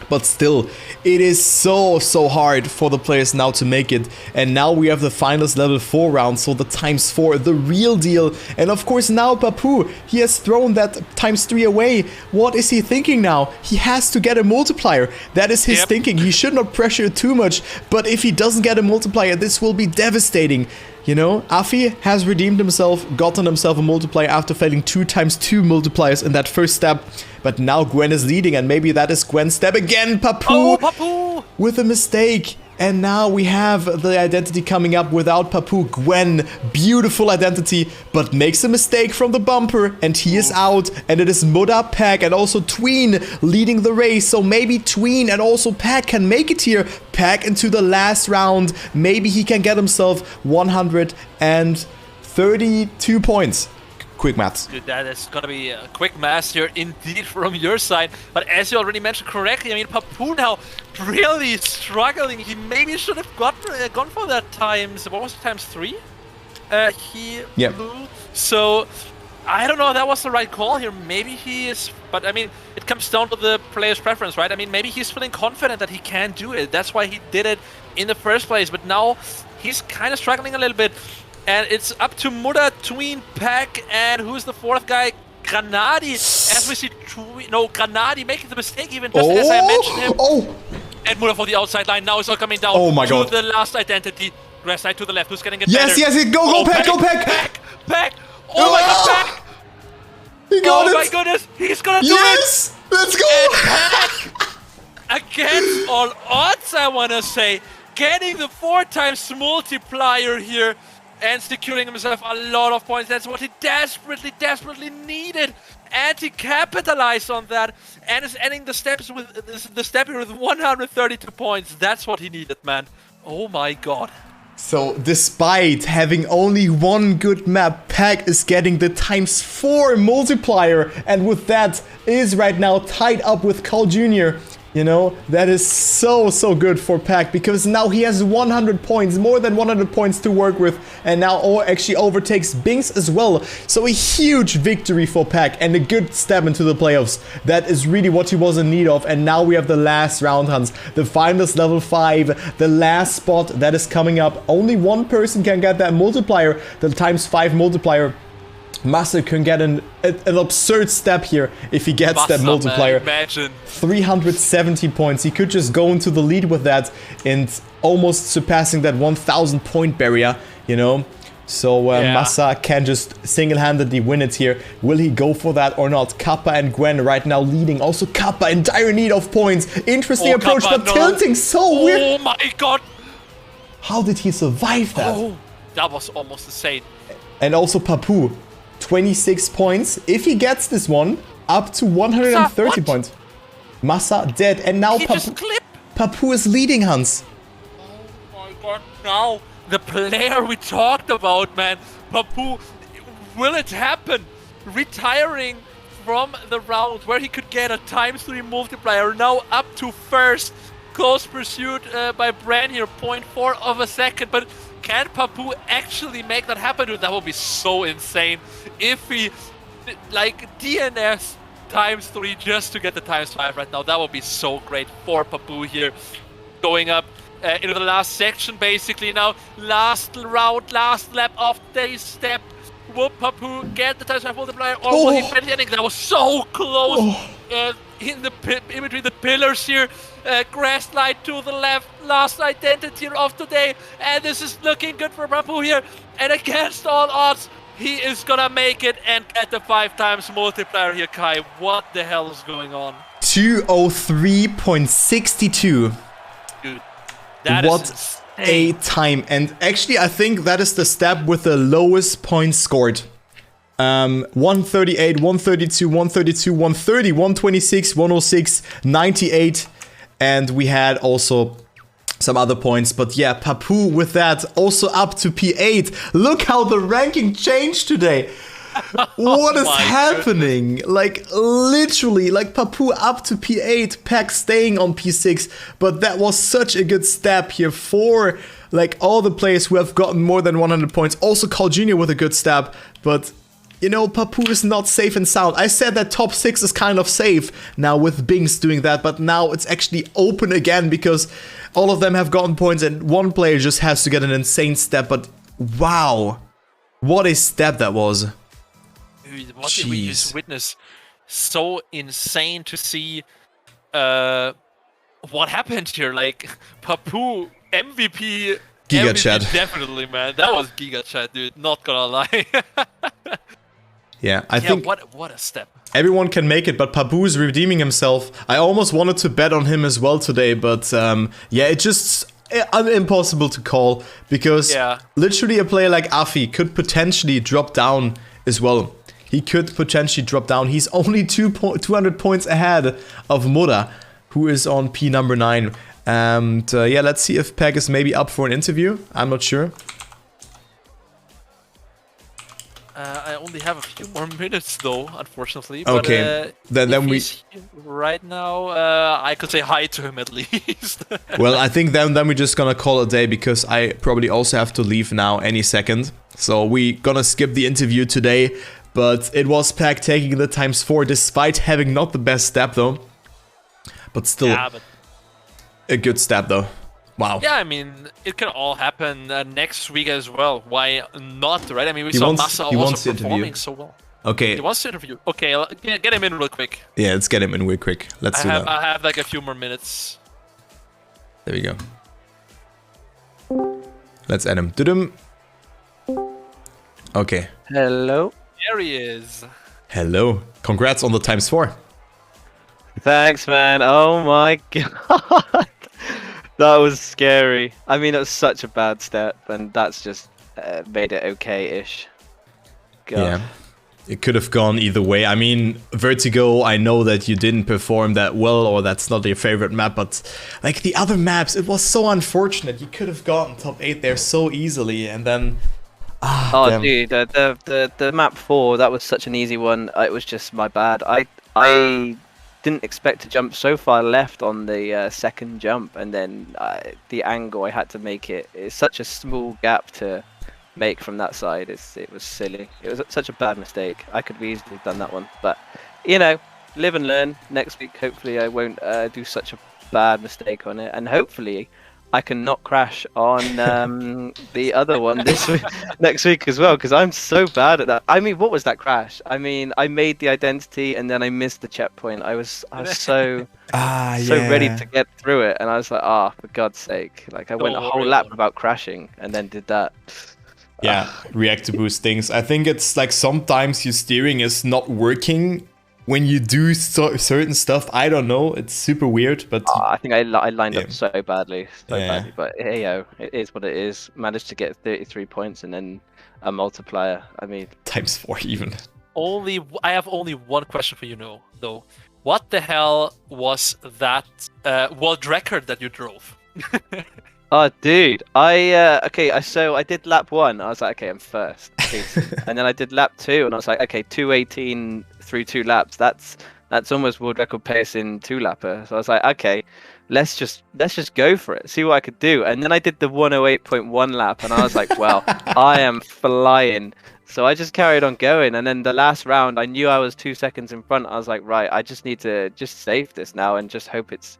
But still, it is so hard for the players now to make it. And now we have the finals level 4 round, so the ×4, the real deal. And of course now Papu, he has thrown that ×3 away. What is he thinking now? He has to get a multiplier. That is his thinking. He should not pressure too much. But if he doesn't get a multiplier, this will be devastating. You know, Afi has redeemed himself, gotten himself a multiplier after failing 2 ×2 multipliers in that first step. But now Gwen is leading, and maybe that is Gwen's step again. Papu with a mistake. And now we have the identity coming up without Papu. Gwen, beautiful identity, but makes a mistake from the bumper, and he is out. And it is Muda, Pag, and also Tween leading the race. So maybe Tween and also Pag can make it here. Pag into the last round. Maybe he can get himself 132 points. Quick maths. Dude, that is gonna be a quick math here indeed from your side. But as you already mentioned correctly, I mean, Papu now really struggling. He maybe should have gone for that what was it, ×3? He blew. So I don't know if that was the right call here. Maybe he is, but I mean, it comes down to the player's preference, right? I mean, maybe he's feeling confident that he can do it. That's why he did it in the first place. But now he's kind of struggling a little bit. And it's up to Muda, Tween, Pag, and who's the 4th guy? Granadi. As we see, Granadi making the mistake even just as I mentioned him. And Muda for the outside line. Now it's all coming down to the last identity. Grass side to the left. Who's getting it better? Yes, go Pag, go Pag! Pag! Oh my god, Pag! He got it! Oh my goodness, he's gonna do it! Yes! Let's go! And against all odds, I wanna say, getting the 4 times multiplier here. And securing himself a lot of points. That's what he desperately needed. And he capitalized on that. And is ending the step here with 132 points. That's what he needed, man. Oh my god. So, despite having only one good map, Pag is getting the ×4 multiplier. And with that, is right now tied up with Carl Jr. You know, that is so good for Pag, because now he has 100 points, more than 100 points to work with, and now actually overtakes Binks as well. So a huge victory for Pag and a good step into the playoffs. That is really what he was in need of. And now we have the last round, Hans. The finals level 5, the last spot that is coming up. Only one person can get that multiplier, the ×5 multiplier. Massa can get an absurd step here if he gets that multiplier. Man, imagine. 370 points. He could just go into the lead with that and almost surpassing that 1,000 point barrier, you know. So Massa can just single-handedly win it here. Will he go for that or not? Kappa and Gwen right now leading. Also Kappa in dire need of points. Interesting approach, Kappa, but tilting so weird. Oh my god. How did he survive that? Oh, that was almost insane. And also Papu. 26 points. If he gets this one, up to 130 points. Massa dead. And now Papu is leading, Hans. Oh my god. Now, the player we talked about, man. Papu, will it happen? Retiring from the round where he could get a ×3 multiplier. Now up to first. close pursuit by Bran here, 0.4 of a second, but can Papu actually make that happen? Dude, that would be so insane if he, like, DNS ×3 just to get the ×5 right now. That would be so great for Papu here, going up into the last section basically now. Last round, last lap of today's step. Will Papu get the ×5 multiplier, or will he finish the ending? That was so close. In between the pillars here. Grass light to the left, last identity of today, and this is looking good for Papu here. And against all odds, he is gonna make it and get the 5x multiplier here, Kai. What the hell is going on? 203.62. Dude, that is a time. And actually, I think that is the step with the lowest points scored. 138, 132, 132, 130, 126, 106, 98. And we had also some other points. But yeah, Papu with that also up to P8. Look how the ranking changed today. What is happening? Goodness. Like, literally, like Papu up to P8, Pack staying on P6. But that was such a good step here for, like, all the players who have gotten more than 100 points. Also, Carl Jr. with a good step. But, you know, Papu is not safe and sound. I said that top 6 is kind of safe now with Bings doing that. But now it's actually open again because all of them have gotten points. And one player just has to get an insane step. But, wow. What a step that was. What did we just witness? So insane to see what happened here. Like, Papu, MVP. Giga chat. Definitely, man. That was Giga chat, dude. Not gonna lie. Yeah, I think what a step. Everyone can make it, but Papu is redeeming himself. I almost wanted to bet on him as well today, but yeah, it's just impossible to call because literally a player like Afi could potentially drop down as well. He could potentially drop down. He's only 200 points ahead of Mura, who is on P number 9. And yeah, let's see if Peg is maybe up for an interview. I'm not sure. I only have a few more minutes though, unfortunately. Okay, but, then we right now I could say hi to him at least. Well, I think then we're just gonna call it a day because I probably also have to leave now any second. So we're gonna skip the interview today. But it was Pack taking the ×4 despite having not the best step though. But still a good step though. Wow. Yeah, I mean, it can all happen next week as well. Why not, right? I mean, we saw Massa also performing so well. Okay. He wants to interview. Okay, get him in real quick. Yeah, let's get him in real quick. Let's do that. I have like a few more minutes. There we go. Let's add him. Dudum. Okay. Hello. There he is. Hello. Congrats on the ×4. Thanks, man. Oh my god. That was scary. I mean, it was such a bad step, and that's just made it okay-ish. Yeah. It could have gone either way. I mean, Vertigo, I know that you didn't perform that well, or that's not your favorite map, but like the other maps, it was so unfortunate. You could have gotten top 8 there so easily, and then... damn. Dude, the map 4, that was such an easy one. It was just my bad. I didn't expect to jump so far left on the second jump, and then the angle I had to make it's such a small gap to make from that side. It was silly. It was such a bad mistake. I could have easily done that one, but you know, live and learn. Next week, hopefully, I won't do such a bad mistake on it, and hopefully I can not crash on the other one next week as well, because I'm so bad at that. I mean, what was that crash? I mean, I made the identity and then I missed the checkpoint. I was so ready to get through it, and I was like, for God's sake! Like I went a whole lap without crashing, and then did that. Yeah, react to boost things. I think it's like sometimes your steering is not working when you do certain stuff. I don't know, it's super weird, but I think I lined up so badly, but hey yo, it is what it is. Managed to get 33 points and then a multiplier. I mean, ×4 even. I have only one question for you, though. What the hell was that world record that you drove? Oh, dude, so I did lap 1. I was like, okay, I'm first. And then I did lap 2, and I was like, okay, 2:18 through 2 laps. That's almost world record pace in 2-lapper. So I was like, okay, let's just go for it, see what I could do. And then I did the 108.1 lap, and I was like, well, I am flying. So I just carried on going, and then the last round, I knew I was 2 seconds in front. I was like, right, I just need to just save this now and just hope it's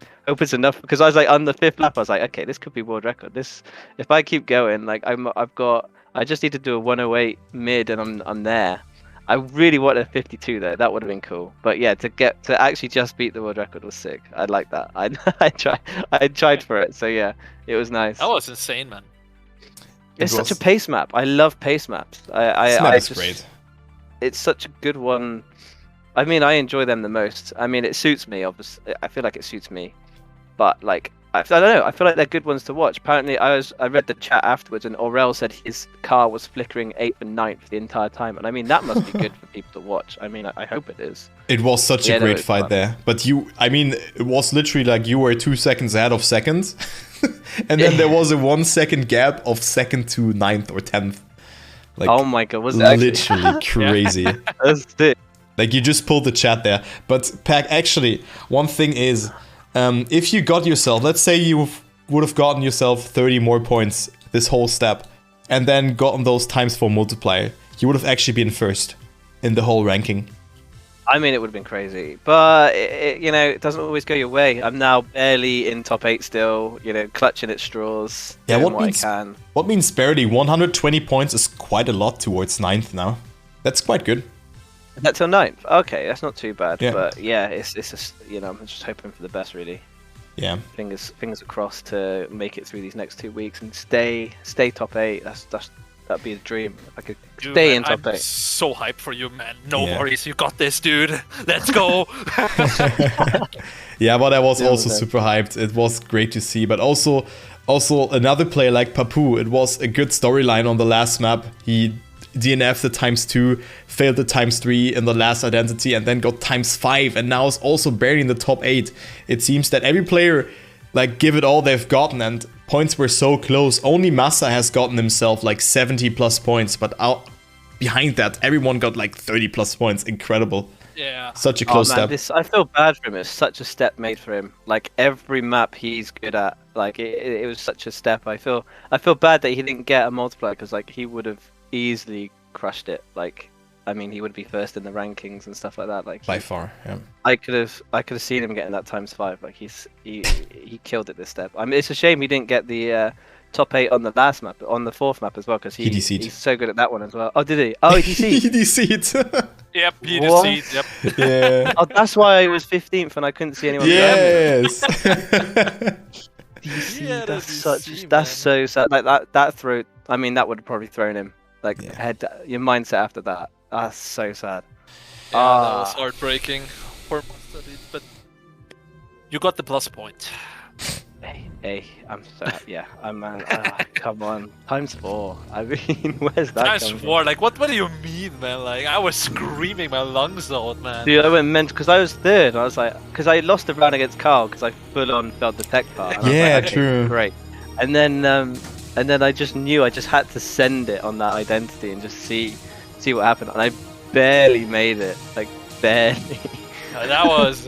enough. Because I was like on the 5th lap, I was like, okay, this could be world record. This, if I keep going, like I just need to do a 108 mid, and I'm there. I really wanted a 52 though. That would have been cool. But yeah, to actually just beat the world record was sick. I like that. I tried for it. So yeah, it was nice. That was insane, man. It's such a pace map. I love pace maps. This map is great. It's such a good one. I mean, I enjoy them the most. I mean, it suits me. Obviously, I feel like it suits me. But like, I don't know. I feel like they're good ones to watch. Apparently, I read the chat afterwards, and Aurel said his car was flickering 8th and 9th the entire time. And I mean, that must be good for people to watch. I mean, I hope it is. It was such a great fight there. But I mean, it was literally like you were 2 seconds ahead of second. And then there was a 1 second gap of second to 9th or 10th. Like, oh my god, was that literally crazy? That's it. Like, you just pulled the chat there. But Pack, actually, one thing is, if you got yourself, let's say you would have gotten yourself 30 more points this whole step, and then gotten those times 4 multiplier, you would have actually been first in the whole ranking. I mean, it would have been crazy, but you know, it doesn't always go your way. I'm now barely in top 8 still, you know, clutching at straws. Yeah, what I can. What means barely? 120 points is quite a lot towards 9th now. That's quite good. That's till 9th. Okay, that's not too bad. Yeah. But yeah, it's just, you know, I'm just hoping for the best, really. Yeah. Fingers crossed to make it through these next 2 weeks and stay top 8. That'd be a dream. If I could stay in top 8. I'm so hyped for you, man. No worries, you got this, dude. Let's go. Yeah, but I was also super hyped. It was great to see. But also another player like Papu, it was a good storyline on the last map. He DNF'd the ×2, failed the ×3 in the last identity, and then got ×5, and now is also barely in the top 8. It seems that every player like give it all they've gotten, and points were so close. Only Massa has gotten himself like 70 plus points, but out behind that, everyone got like 30 plus points. Incredible. Yeah. Such a close step. I feel bad for him. It's such a step made for him. Like every map he's good at. Like it was such a step. I feel bad that he didn't get a multiplier, because like he would have easily crushed it. Like, I mean, he would be first in the rankings and stuff like that. Like by far, yeah. I could have seen him getting that ×5. Like he killed it this step. I mean, it's a shame he didn't get the top 8 on the last map, on the 4th map as well, because he's so good at that one as well. Oh, did he? Oh, he DC'd. He DC'd. Yep, he DC'd. Yep. Yeah. Oh, that's why I was 15th and I couldn't see anyone. Yes. DC, Yeah, that's so sad. Like that throw. I mean, that would have probably thrown him. Like your mindset after that. That's so sad. Yeah, that was heartbreaking for but you got the plus point. Hey, I'm so I'm come on, ×4. I mean, where's that? ×4, like what do you mean, man? Like I was screaming my lungs out, man. Dude, I went mental because I was 3rd. I was like, because I lost the round against Carl because I full on failed the tech part. And yeah, I was like, okay, true. Great. And then I just knew I just had to send it on that identity and just see what happened, and I barely made it, like barely. That was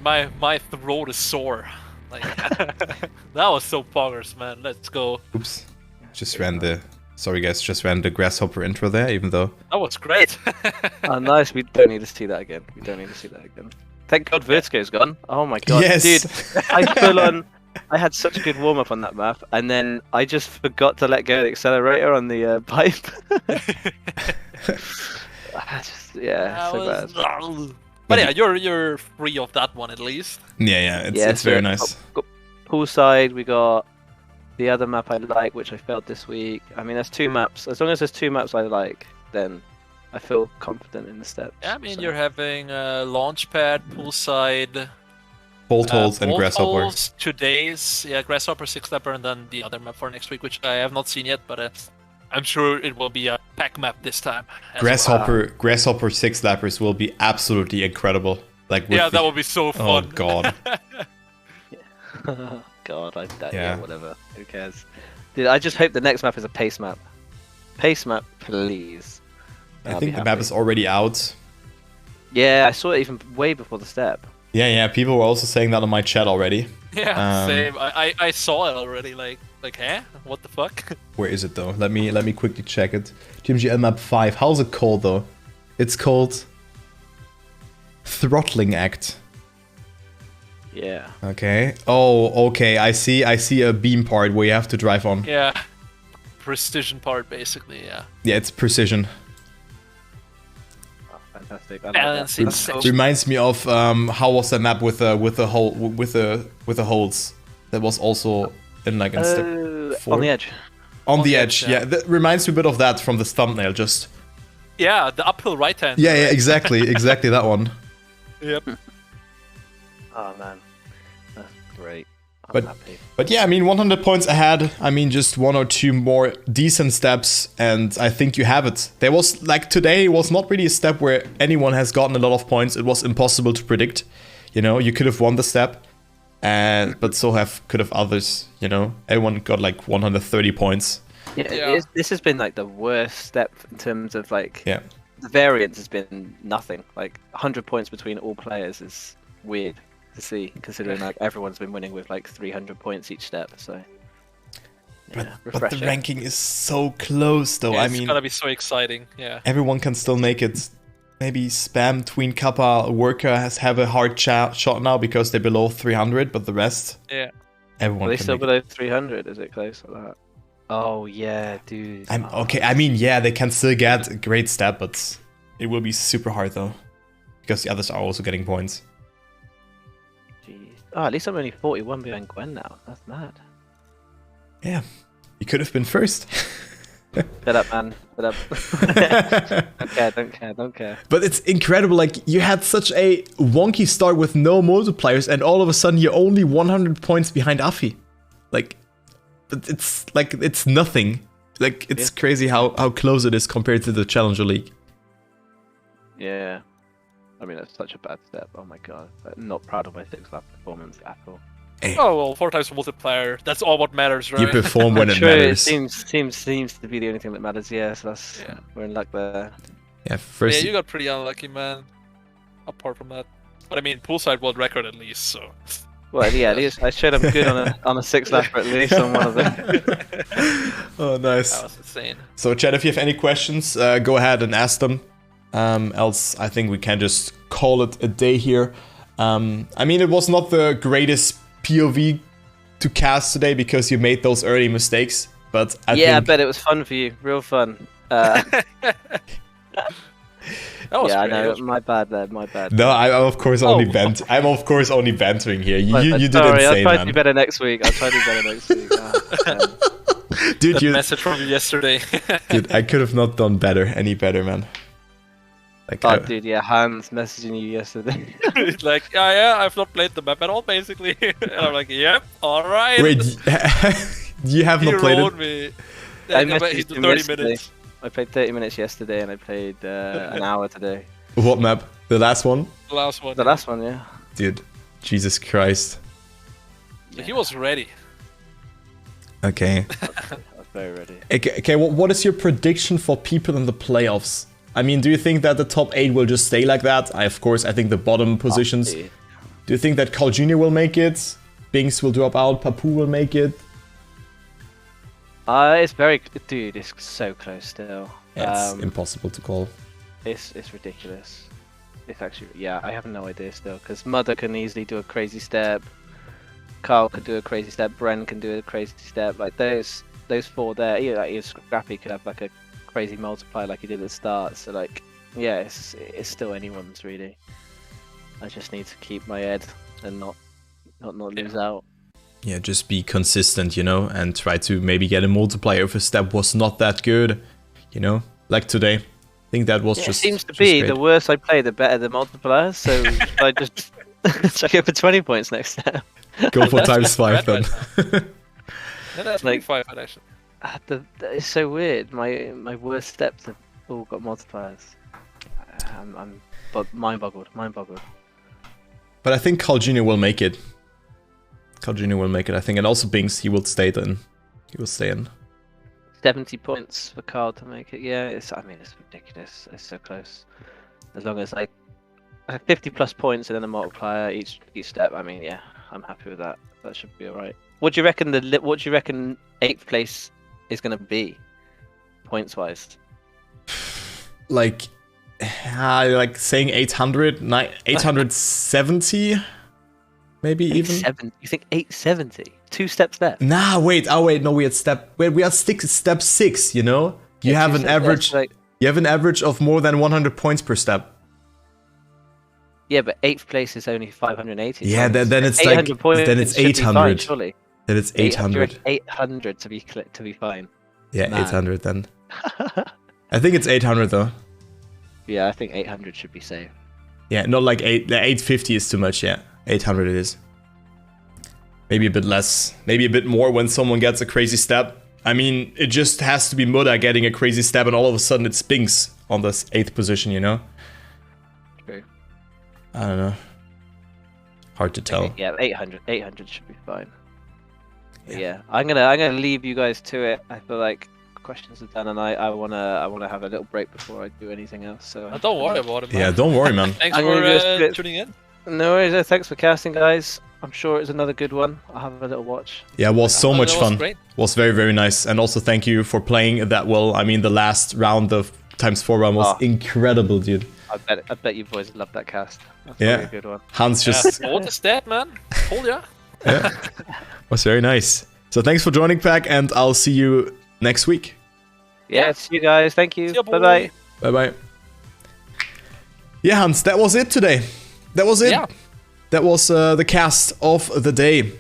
my throat is sore. Like that was so poggers, man. Let's go. Oops, just ran the grasshopper intro there, even though that was great. Oh, nice. We don't need to see that again. Thank God Vertigo's gone. Oh my god, yes. Dude, I had such a good warm up on that map, and then I just forgot to let go of the accelerator on the pipe. So bad. But yeah, you're free of that one at least. Yeah, it's very nice. Poolside, we got the other map I like, which I failed this week. I mean, there's 2 maps. As long as there's 2 maps I like, then I feel confident in the steps. Yeah, I mean, you're having Launchpad, Poolside, Bolt Holes and Grasshopper. Holes, today's Grasshopper 6-lapper, and then the other map for next week, which I have not seen yet, but I'm sure it will be a pack map this time. Grasshopper 6-lappers will be absolutely incredible. Like that will be so fun. Oh god. God, whatever. Who cares? Dude, I just hope the next map is a pace map. Pace map, please. I think the map is already out. Yeah, I saw it even way before the step. Yeah, people were also saying that on my chat already. Yeah, same. I saw it already. Like, huh? What the fuck? Where is it though? Let me quickly check it. TMGL map 5. How's it called though? It's called Throttling Act. Yeah. Okay. Oh, okay. I see a beam part where you have to drive on. Yeah. Precision part, basically. Yeah. Yeah, it's precision. Oh, fantastic. Balancing section. Reminds me of how was that map with the holes? That was also in like in step 4. On the edge. On the edge, yeah. That reminds me a bit of that from this thumbnail, just. Yeah, the uphill right hand. Yeah, exactly that one. Yep. Oh man, that's great. I'm happy. But yeah, I mean, 100 points ahead. I mean, just 1 or 2 more decent steps, and I think you have it. There was, like, today was not really a step where anyone has gotten a lot of points. It was impossible to predict. You know, you could have won the step, but so could have others. You know, everyone got like 130 points. Yeah. This has been like the worst step in terms of like. Yeah. The variance has been nothing. Like 100 points between all players is weird to see, considering like everyone's been winning with like 300 points each step. So, yeah, but the ranking is so close, though. Yeah, I mean, it's gonna be so exciting. Yeah, everyone can still make it. Maybe Spam, Tween Kappa, Worker have a hard shot now because they're below 300, but the rest, everyone. Are they can still make below 300? Is it close like that? Oh yeah, dude. Okay. I mean, yeah, they can still get a great step, but it will be super hard though, because the others are also getting points. Jeez. Oh, at least I'm only 41 behind Gwen now. That's mad. Yeah, you could have been first. Shut up, man. Shut up. Don't care. But it's incredible. Like, you had such a wonky start with no multipliers, and all of a sudden you're only 100 points behind Afi. Like, it's nothing. Like, it's crazy how close it is compared to the Challenger League. Yeah. I mean, that's such a bad step. Oh my god. I'm not proud of my 6-lap performance at all. Hey. Oh well, 4 times multiplier. That's all what matters, right? You perform when it matters. It seems to be the only thing that matters. Yeah, so we're in luck there. Yeah, first. Yeah, you got pretty unlucky, man. Apart from that, but I mean, poolside world record at least. So. Well, yeah, at least I showed I'm good on a 6-lapper at least on one of them. Oh, nice. That was insane. So, Chad, if you have any questions, go ahead and ask them. Else, I think we can just call it a day here. I mean, it was not the greatest POV to cast today because you made those early mistakes, but I bet it was fun for you, real fun. That was I great. know, my bad there, my bad. No, I'm of course only I'm of course only bantering here. You did sorry, insane, I'll try man. to do better next week. Dude, the message from yesterday. Dude, I could have not done any better, man. Like, dude, yeah, Hans messaging you yesterday. He's like, yeah, I've not played the map at all, basically. And I'm like, yep, alright. Wait, you have not played it? Me. I Yeah, messaged him 30 yesterday. minutes. I played 30 minutes yesterday and I played an hour today. What map? The last one? The last one. The last one, yeah. Dude, Jesus Christ. Yeah. He was ready. Okay. I was very ready. Okay, what is your prediction for people in the playoffs? I mean, do you think that the top 8 will just stay like that? I think the bottom positions. Do you think that Carl Jr. will make it? Binks will drop out, Papu will make it? It's very... Dude, it's so close still. Yeah, it's impossible to call. It's ridiculous. It's actually... Yeah, I have no idea still, because Mother can easily do a crazy step. Carl could do a crazy step. Bren can do a crazy step. Like, those 4 there, even Scrappy could have, like, a crazy multiplier like he did at the start. So, like, yeah, it's still anyone's, really. I just need to keep my head and not lose out. Yeah, just be consistent, you know, and try to maybe get a multiplier if a step was not that good, you know, like today. I think that was just. It seems to be great. the worse I play, the better the multipliers. So I just check it for 20 points next time. Go for times 5 then. Yeah, that's like 5 actually. It's so weird. My worst steps have all got multipliers. I'm mind-boggled. But I think Carl Jr. will make it. Carl Jr. will make it, I think, and also Binks, he will stay in. 70 points for Carl to make it. Yeah, it's ridiculous. It's so close. As long as I 50 plus points and then a multiplier each step. I mean, yeah, I'm happy with that. That should be all right. What do you reckon what do you reckon 8th place is going to be, points wise? Like saying 870, maybe even. You think 870? 2 steps left. Nah, wait. Oh wait, no, we are step 6. You know, you have an average. You have an average of more than 100 points per step. Yeah, but 8th place is only 580. Yeah, then it's 800 points. Then it's 800. Fine, surely. Then it's 800. 800 to be fine. Yeah, man. 800 then. I think it's 800 though. Yeah, I think 800 should be safe. Yeah, not like 850 is too much. Yeah, 800 it is. Maybe a bit less, maybe a bit more when someone gets a crazy step. I mean, it just has to be Muda getting a crazy step, and all of a sudden it spinks on this 8th position. You know. True. I don't know. Hard to tell. Yeah, 800 should be fine. Yeah, I'm gonna leave you guys to it. I feel like questions are done, and I wanna have a little break before I do anything else. So don't worry about it, man. Yeah, don't worry, man. Thanks for tuning in. No worries. Thanks for casting, guys. I'm sure it's another good one. I'll have a little watch. Yeah, it was so much fun. Great. It was very, very nice, and also thank you for playing that well. I mean, the last round of ×4 run was incredible, dude. I bet you boys love that cast. That's yeah, a good one. Hans just. What is that, man? Told ya. Yeah, was very nice. So thanks for joining, Pack, and I'll see you next week. Yeah, see you guys. Thank you. Bye bye. Bye bye. Yeah, Hans, that was it today. That was it. Yeah. That was the cast of the day.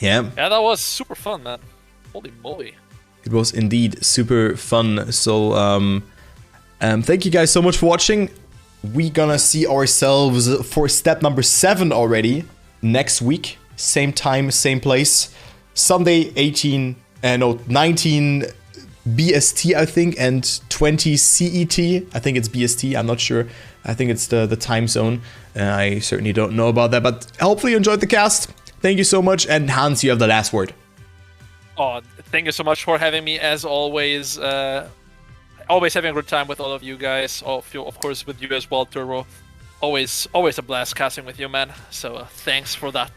Yeah. Yeah, that was super fun, man. Holy moly. It was indeed super fun. So, thank you guys so much for watching. We're gonna see ourselves for step number 7 already next week. Same time, same place. Sunday 19 BST, I think, and 20 CET. I think it's BST, I'm not sure. I think it's the time zone. I certainly don't know about that, but hopefully you enjoyed the cast. Thank you so much, and Hans, you have the last word. Oh, thank you so much for having me, as always. Always having a good time with all of you guys. Of course, with you as well, Turbo. Always a blast casting with you, man. So thanks for that.